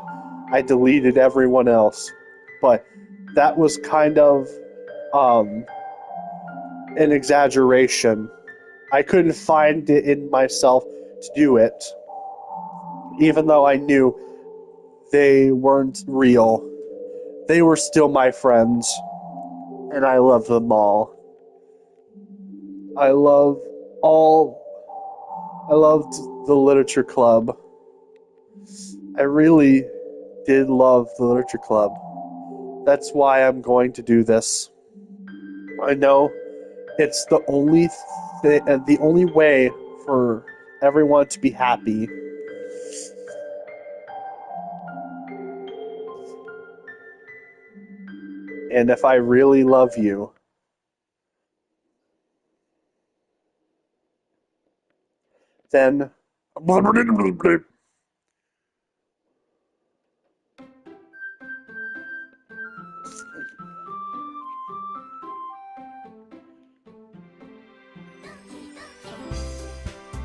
I deleted everyone else, but that was kind of an exaggeration. I couldn't find it in myself to do it, even though I knew they weren't real. They were still my friends, and I loved them all. I love all. I loved the literature club. I really did love the literature club. That's why I'm going to do this. I know it's the only the only way for everyone to be happy. And if I really love you, then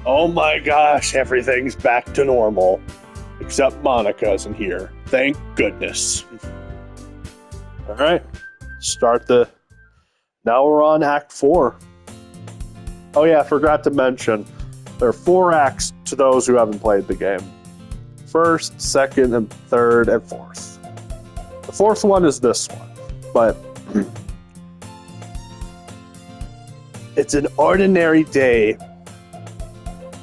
oh my gosh, everything's back to normal. Except Monica isn't here. Thank goodness. Alright. Now we're on Act 4. Oh yeah, I forgot to mention. There are 4 acts to those who haven't played the game. First, second, and third, and fourth. The fourth one is this one. But it's an ordinary day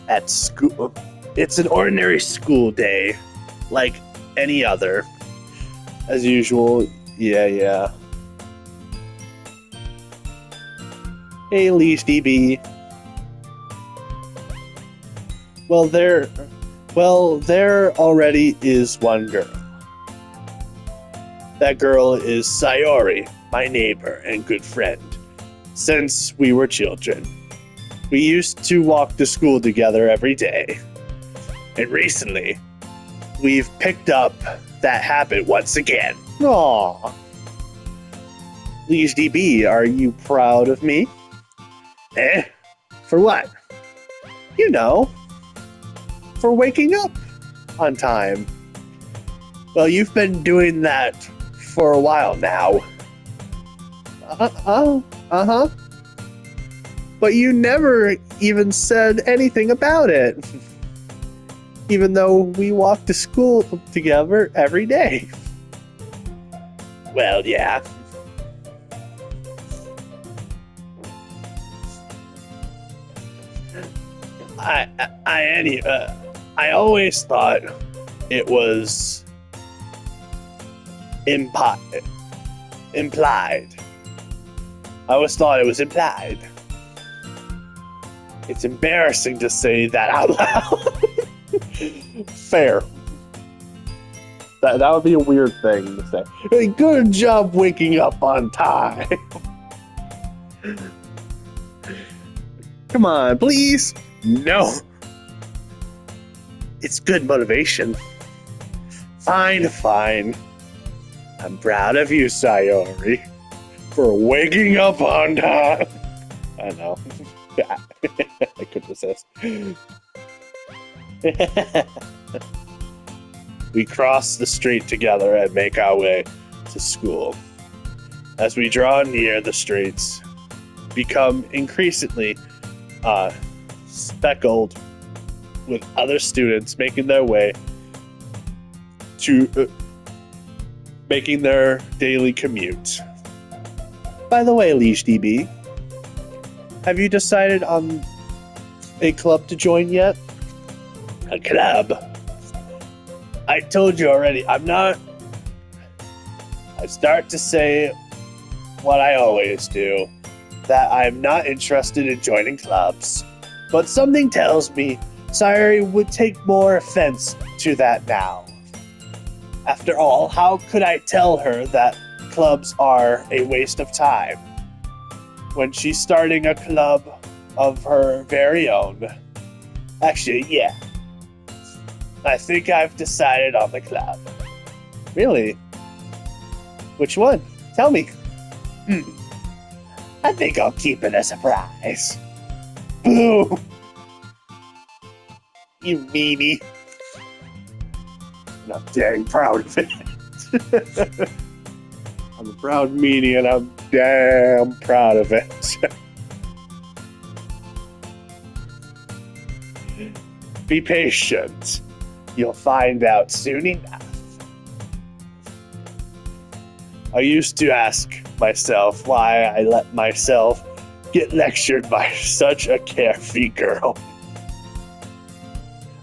at school. It's an ordinary school day, like any other. As usual, yeah. Hey, Leash DB. Well, there already is one girl. That girl is Sayori, my neighbor and good friend, since we were children. We used to walk to school together every day. And recently, we've picked up that habit once again. Aww. Leash DB, are you proud of me? For what? You know, for waking up on time. Well, you've been doing that for a while now. Uh-huh. But you never even said anything about it. Even though we walk to school together every day. Well, yeah. I always thought it was implied. I always thought it was implied. It's embarrassing to say that out loud. Fair. That would be a weird thing to say. Hey, good job waking up on time. Come on, please. No. It's good motivation. Fine. I'm proud of you, Sayori, for waking up on time. I know. I couldn't resist. We cross the street together and make our way to school. As we draw near, the streets become increasingly speckled with other students making their way to making their daily commute. By the way, Leash DB, have you decided on a club to join yet? A club? I told you already, I start to say what I always do, that I'm not interested in joining clubs. But something tells me Sayori would take more offense to that now. After all, how could I tell her that clubs are a waste of time when she's starting a club of her very own? Actually, yeah. I think I've decided on the club. Really? Which one? Tell me. I think I'll keep it a surprise. Boo! You meanie. I'm dang proud of it. I'm a proud meanie and I'm damn proud of it. Be patient. You'll find out soon enough. I used to ask myself why I let myself get lectured by such a carefree girl.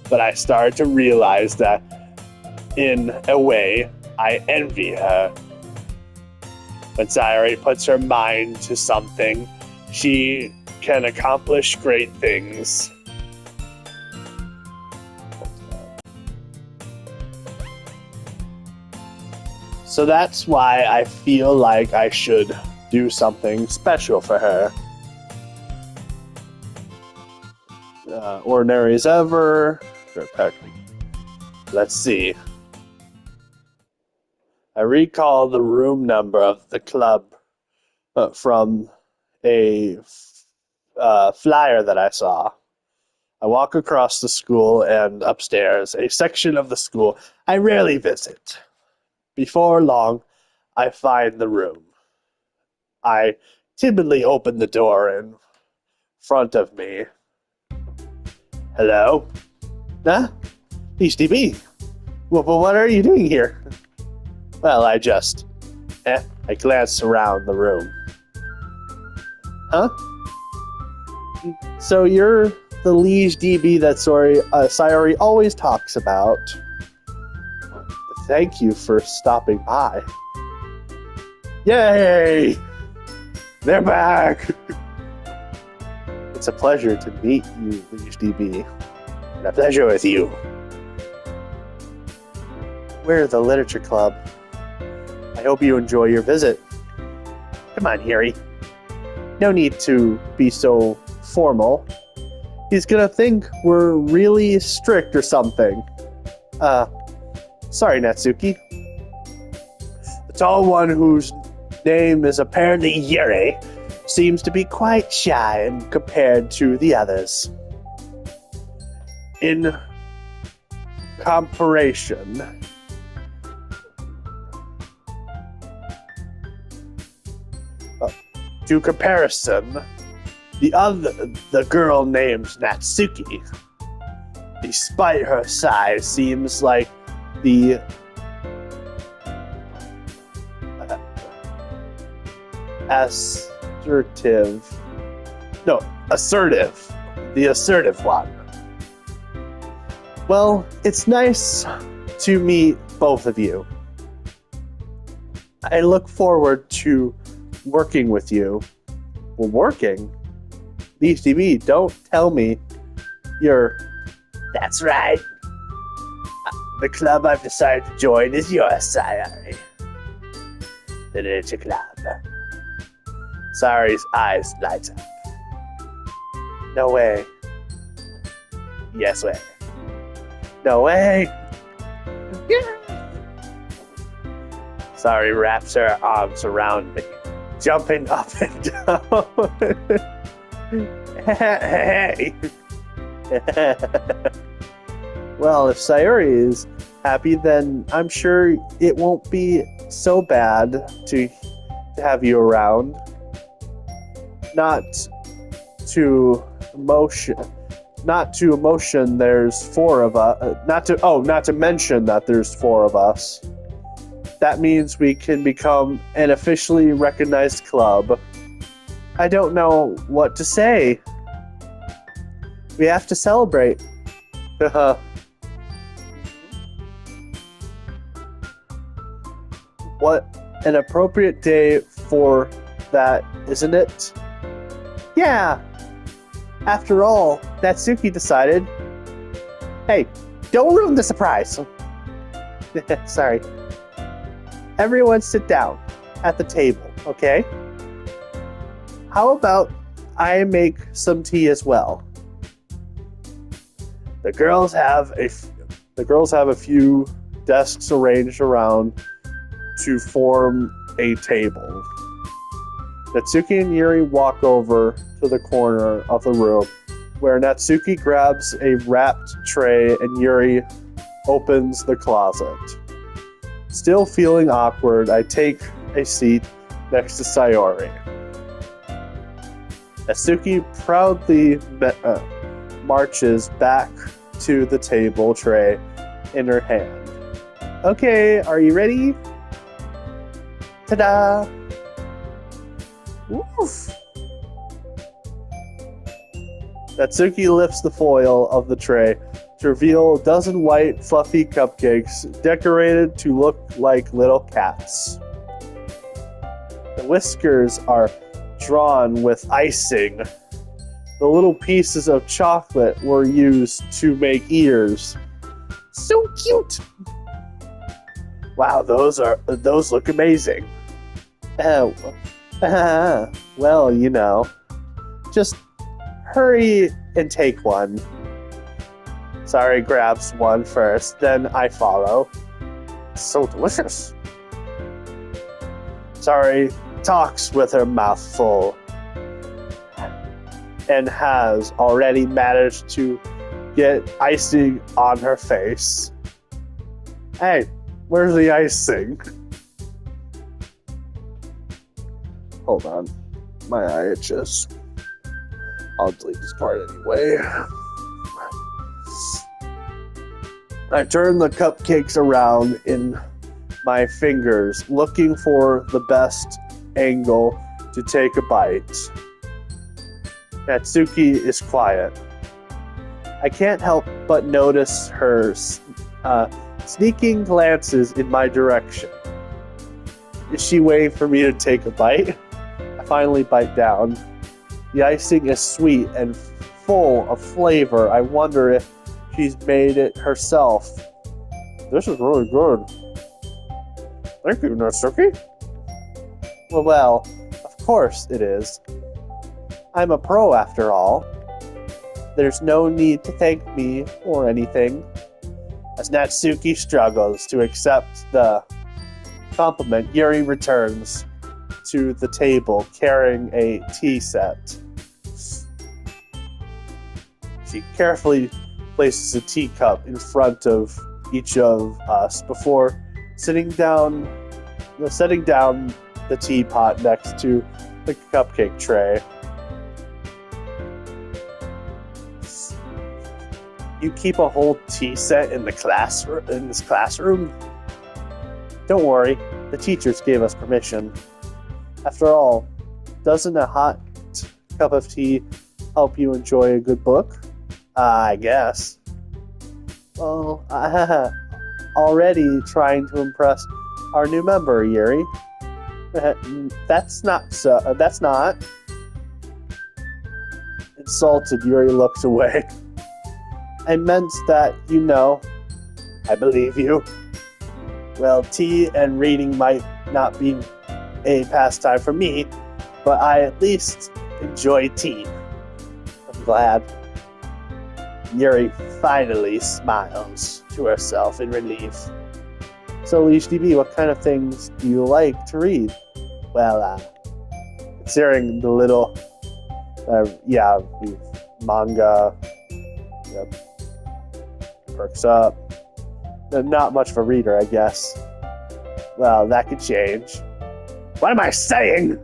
But I started to realize that, in a way, I envy her. When Sayori puts her mind to something, she can accomplish great things. So that's why I feel like I should do something special for her. Ordinary as ever. Let's see. I recall the room number of the club from a flyer that I saw. I walk across the school and upstairs, a section of the school I rarely visit. Before long, I find the room. I timidly open the door in front of me. Hello? Huh? HDB? Well, but what are you doing here? Well, I glance around the room. Huh? So you're the liege DB that Sayori always talks about. Thank you for stopping by. Yay! They're back! It's a pleasure to meet you, liege DB. And a pleasure with you. We're the Literature Club. I hope you enjoy your visit. Come on, Yuri. No need to be so formal. He's gonna think we're really strict or something. Sorry, Natsuki. The tall one whose name is apparently Yuri seems to be quite shy compared to the others. In comparison, the girl named Natsuki, despite her size, seems like the assertive one. Well, it's nice to meet both of you. I look forward to working with you. Well, working? DB, don't tell me you're... That's right. The club I've decided to join is yours, Sayori. The Literature Club. Sayori's eyes light up. No way. Yes way. No way. Yeah. Sayori wraps her arms around me, jumping up and down. Hey. Well, if Sayori is happy, then I'm sure it won't be so bad to have you around. Not to emotion, there's four of us. Not to mention that there's four of us. That means we can become an officially recognized club. I don't know what to say. We have to celebrate. What an appropriate day for that, isn't it? Yeah. After all, Natsuki decided. Hey, don't ruin the surprise. Sorry. Everyone sit down at the table, okay? How about I make some tea as well? The girls have a few desks arranged around to form a table. Natsuki and Yuri walk over to the corner of the room, where Natsuki grabs a wrapped tray and Yuri opens the closet. Still feeling awkward, I take a seat next to Sayori. Natsuki proudly marches back to the table tray in her hand. Okay, are you ready? Ta-da! Woof! Natsuki lifts the foil of the tray to reveal a dozen white, fluffy cupcakes decorated to look like little cats. The whiskers are drawn with icing. The little pieces of chocolate were used to make ears. So cute! Wow, those look amazing. Oh, well, you know, just hurry and take one. Sayori grabs one first, then I follow. So delicious. Sayori talks with her mouth full and has already managed to get icing on her face. Hey, where's the icing? Hold on. My eye itches. I'll delete this part anyway. I turn the cupcakes around in my fingers, looking for the best angle to take a bite. Natsuki is quiet. I can't help but notice her sneaking glances in my direction. Is she waiting for me to take a bite? I finally bite down. The icing is sweet and full of flavor. I wonder if she's made it herself. This is really good. Thank you, Natsuki. Well, of course it is. I'm a pro after all. There's no need to thank me or anything. As Natsuki struggles to accept the compliment, Yuri returns to the table carrying a tea set. She carefully places a teacup in front of each of us before setting down the teapot next to the cupcake tray. You keep a whole tea set in this classroom? Don't worry, the teachers gave us permission. After all, doesn't a hot cup of tea help you enjoy a good book? I guess. Well, already trying to impress our new member, Yuri. That's not. Insulted, Yuri looks away. I meant that, you know, I believe you. Well, tea and reading might not be a pastime for me, but I at least enjoy tea. I'm glad. Yuri finally smiles to herself in relief. So, HDB, what kind of things do you like to read? Well, considering the little, we've manga, yep, perks up. Not much of a reader, I guess. Well, that could change. What am I saying?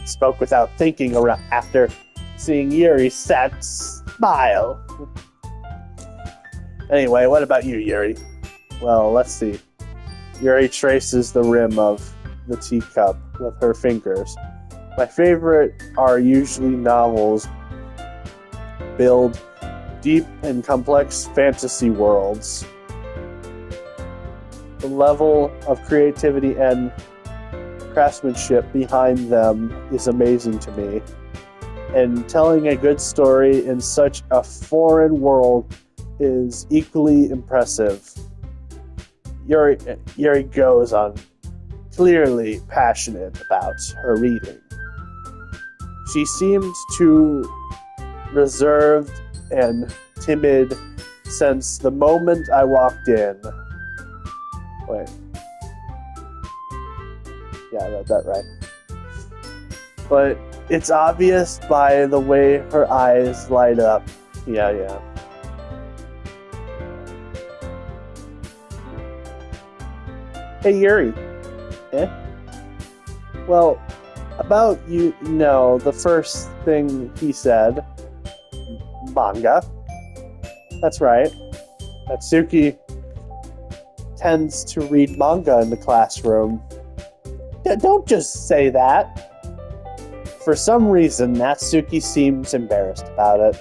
Spoke without thinking after seeing Yuri's sad smile. Anyway, what about you, Yuri? Well, let's see. Yuri traces the rim of the teacup with her fingers. My favorite are usually novels build deep and complex fantasy worlds. The level of creativity and craftsmanship behind them is amazing to me. And telling a good story in such a foreign world is equally impressive. Yuri goes on, clearly passionate about her reading. She seemed too reserved and timid since the moment I walked in. Wait. Yeah, I read that right. But it's obvious by the way her eyes light up. Yeah. Hey, Yuri. Eh? Well, about you know, the first thing he said, manga. That's right. Natsuki tends to read manga in the classroom. Don't just say that. For some reason, Natsuki seems embarrassed about it.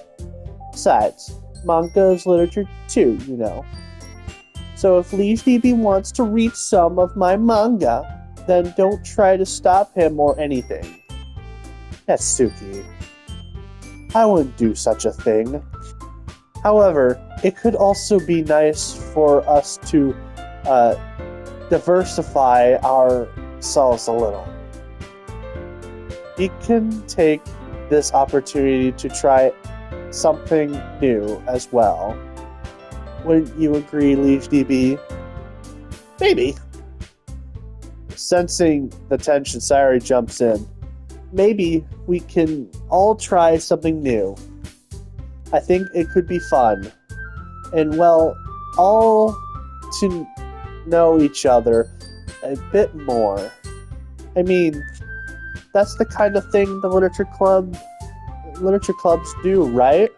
Besides, manga is literature too, you know. So if Liege DB wants to read some of my manga, then don't try to stop him or anything. Natsuki, I wouldn't do such a thing. However, it could also be nice for us to diversify ourselves a little. We can take this opportunity to try something new as well. Wouldn't you agree, Liege DB? Maybe. Sensing the tension, Sayori jumps in. Maybe we can all try something new. I think it could be fun. And well, all to know each other a bit more. I mean, that's the kind of thing the literature clubs do, right?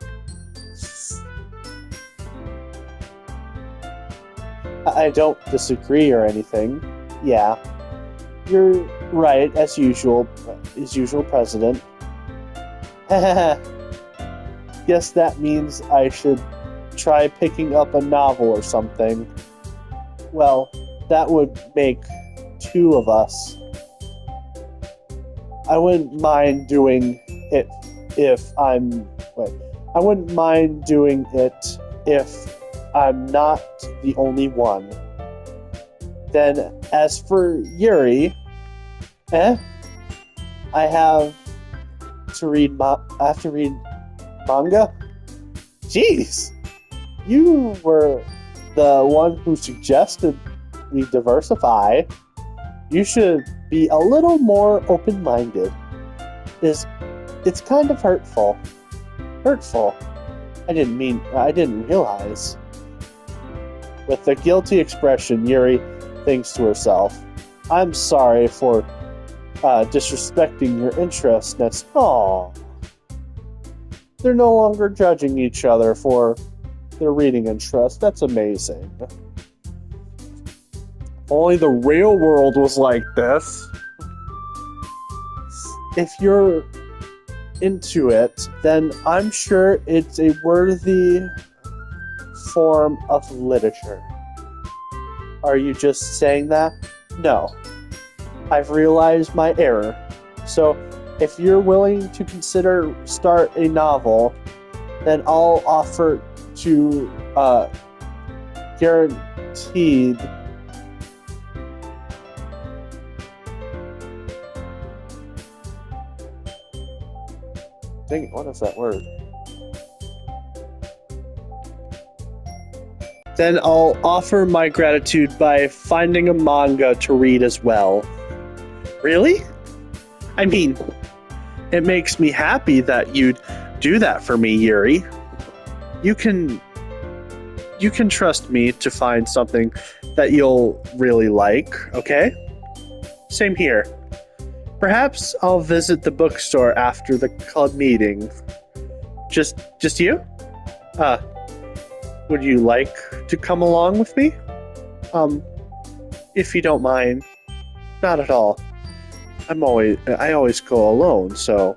I don't disagree or anything. Yeah. You're right, as usual, President. Guess that means I should try picking up a novel or something. Well, that would make 2 of us. I wouldn't mind doing it if I'm not the only one. Then, as for Yuri, I have to read manga? Jeez! You were the one who suggested we diversify. You should be a little more open-minded. It's kind of hurtful. Hurtful? I didn't realize. With a guilty expression, Yuri thinks to herself, I'm sorry for disrespecting your interests. That's all. They're no longer judging each other for their reading interests. That's amazing. Only the real world was like this. If you're into it, then I'm sure it's a worthy form of literature. Are you just saying that? No. I've realized my error. So, if you're willing to start a novel, then I'll offer to guaranteed dang it, what is that word? Then I'll offer my gratitude by finding a manga to read as well. Really? I mean, it makes me happy that you'd do that for me, Yuri. You can trust me to find something that you'll really like, okay? Same here. Perhaps I'll visit the bookstore after the club meeting. Just you? Would you like to come along with me? If you don't mind. Not at all. I always go alone, so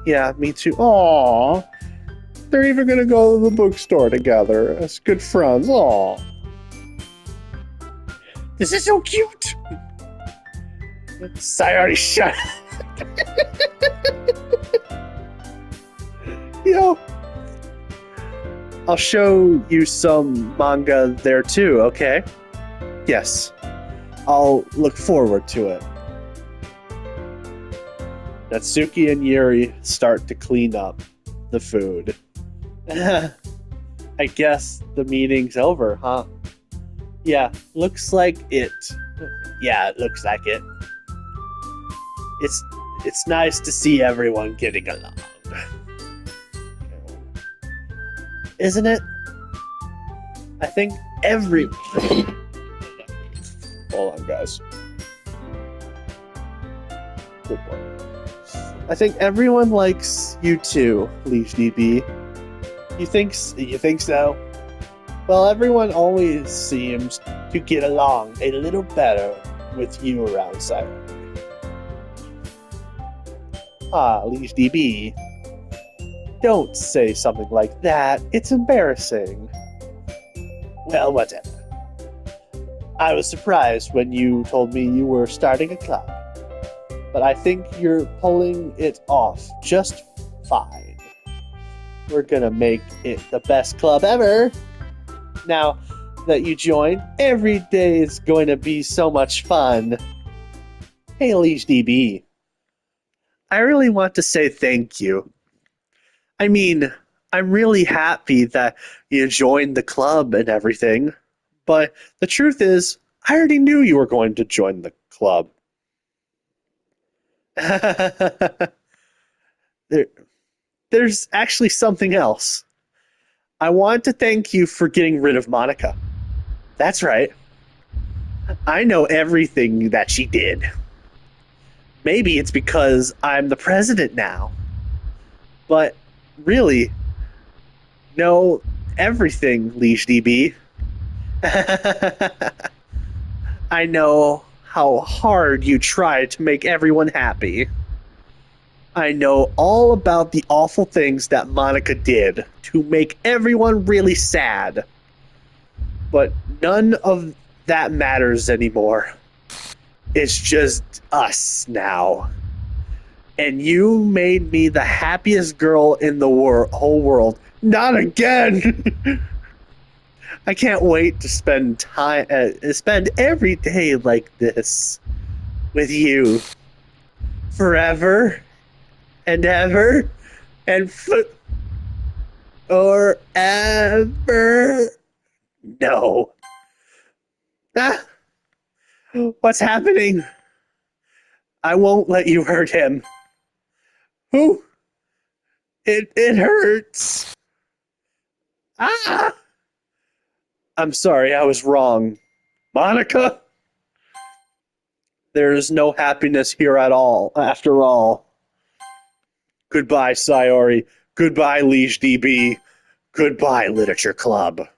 yeah, me too. Aww. They're even gonna go to the bookstore together as good friends. Aww. This is so cute. Sayori, shut You know, I'll show you some manga there too, okay? Yes. I'll look forward to it. Natsuki and Yuri start to clean up the food. I guess the meeting's over, huh? Yeah, looks like it. Yeah, it looks like it. It's nice to see everyone getting along. Isn't it? I think everyone... Hold on, guys. Good boy. I think everyone likes you too, Leash DB. You think so? Well, everyone always seems to get along a little better with you around Sayori. Ah, Leash DB. Don't say something like that. It's embarrassing. Well, whatever. I was surprised when you told me you were starting a club, but I think you're pulling it off just fine. We're gonna make it the best club ever. Now that you joined, every day is going to be so much fun. Hey, Leash DB. I really want to say thank you. I mean, I'm really happy that you joined the club and everything, but the truth is, I already knew you were going to join the club. There's actually something else. I want to thank you for getting rid of Monica. That's right. I know everything that she did. Maybe it's because I'm the president now. But really, know everything, Leash DB. I know how hard you try to make everyone happy. I know all about the awful things that Monica did to make everyone really sad. But none of that matters anymore. It's just us now. And you made me the happiest girl in the whole world. Not again! I can't wait to spend every day like this with you. Forever and ever and forever. No. Ah! What's happening? I won't let you hurt him. Who? It hurts. Ah! I'm sorry, I was wrong. Monica? There is no happiness here at all, after all. Goodbye, Sayori. Goodbye, Leash DB. Goodbye, Literature Club.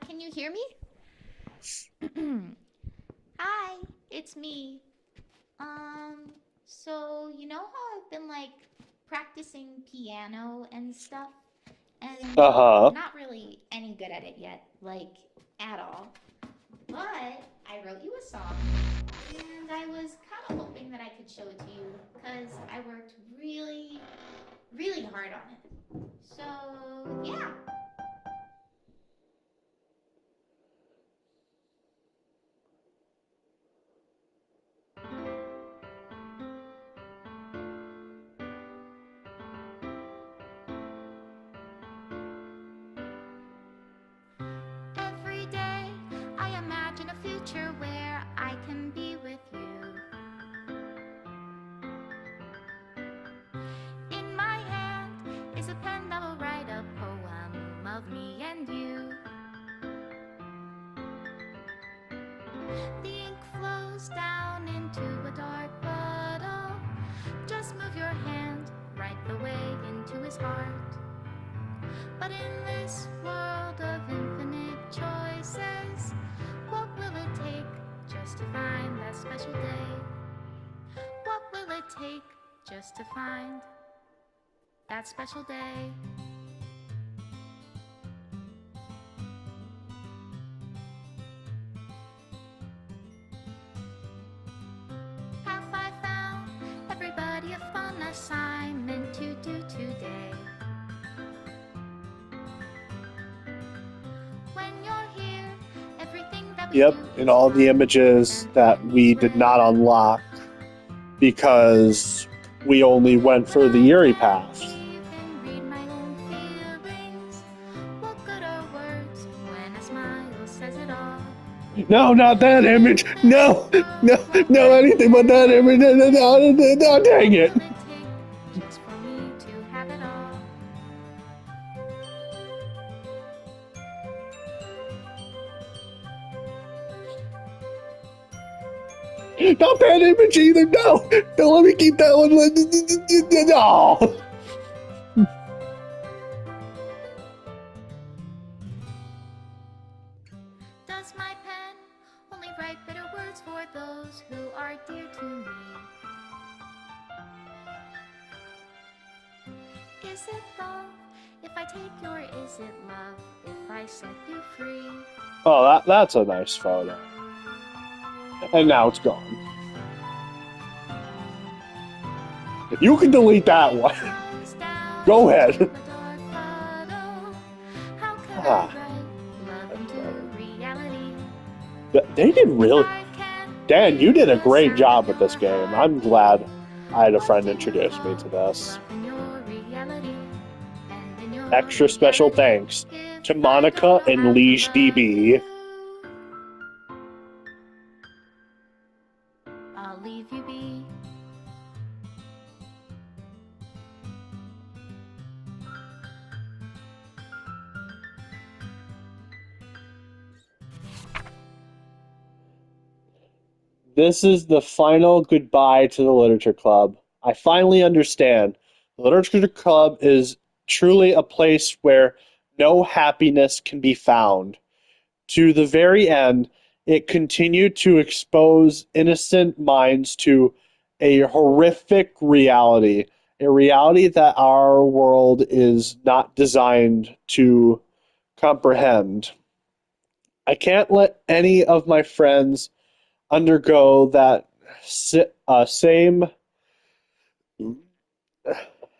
Can you hear me? Hi, it's me. So you know how I've been like practicing piano and stuff? And Uh-huh. not really any good at it yet, like at all. But I wrote you a song, and I was kind of hoping that I could show it to you, because I worked really, really hard on it. So, yeah. Every day I imagine a future where I can be with you. In my hand is a pen that will write a poem of me and you. The ink flows down into a dark puddle. Just move your hand right the way into his heart. But in this world of infinite choices, what will it take just to find that special day? What will it take just to find that special day? Have I found everybody a fun assignment to do today? When you're here, everything that we Yep, do and is all the fun images and that we did not unlock because we only went for the Yuri path. even read my own feelings. What good are words when a smile says it all? No, not that image. No, no, no, anything but that image. No, dang it. What will it take Not bad image either. No, no, let me keep that one. No. Does my pen only write bitter words for those who are dear to me? Is it love if I take your, is it love if I set you free? Oh, that's a nice photo. And now it's gone. You can delete that one. Goes down Go ahead. into a dark puddle. How could Ah. I write love into reality? They did really. I can't Dan, you did a feel the great sound job of with this your game. I'm glad I had a What friend do you introduce me call to this. love in your reality? And in your Extra special reality, thanks if to I Monica don't know and how to Leash love DB. you, I'll leave you be. This is the final goodbye to the Literature Club. I finally understand. The Literature Club is truly a place where no happiness can be found. To the very end, it continued to expose innocent minds to a horrific reality, a reality that our world is not designed to comprehend. I can't let any of my friends undergo that same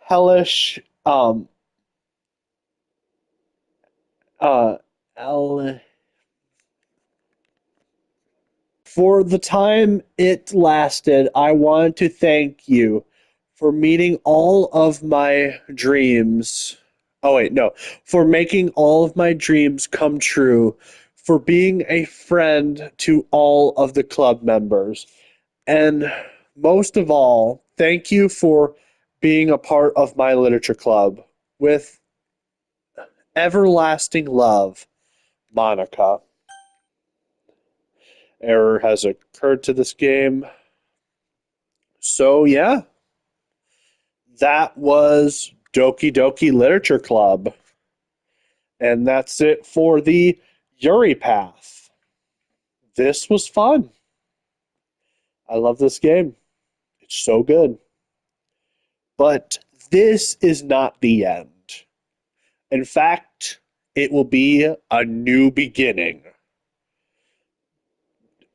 hellish uh, hell- for the time it lasted. I want to thank you for meeting all of my dreams. Oh wait, no, for making all of my dreams come true, for being a friend to all of the club members. And most of all, thank you for being a part of my literature club. With everlasting love, Monica. Error has occurred to this game. So, yeah, that was Doki Doki Literature Club. And that's it for the Yuri path. This was fun. I love this game. It's so good. But this is not the end. In fact, it will be a new beginning.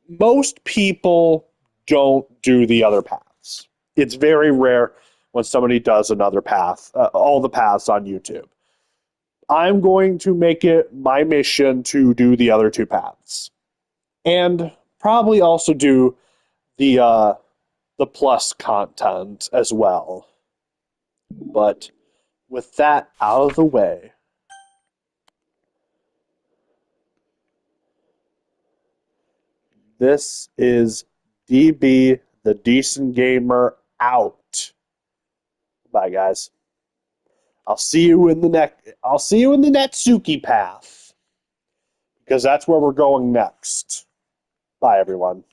Most people don't do the other paths. It's very rare when somebody does another path, all the paths on YouTube. I'm going to make it my mission to do the other two paths, and probably also do the plus content as well. But with that out of the way, this is DB the Decent Gamer out. Bye guys. I'll see you in the Netsuki path, because that's where we're going next. Bye everyone.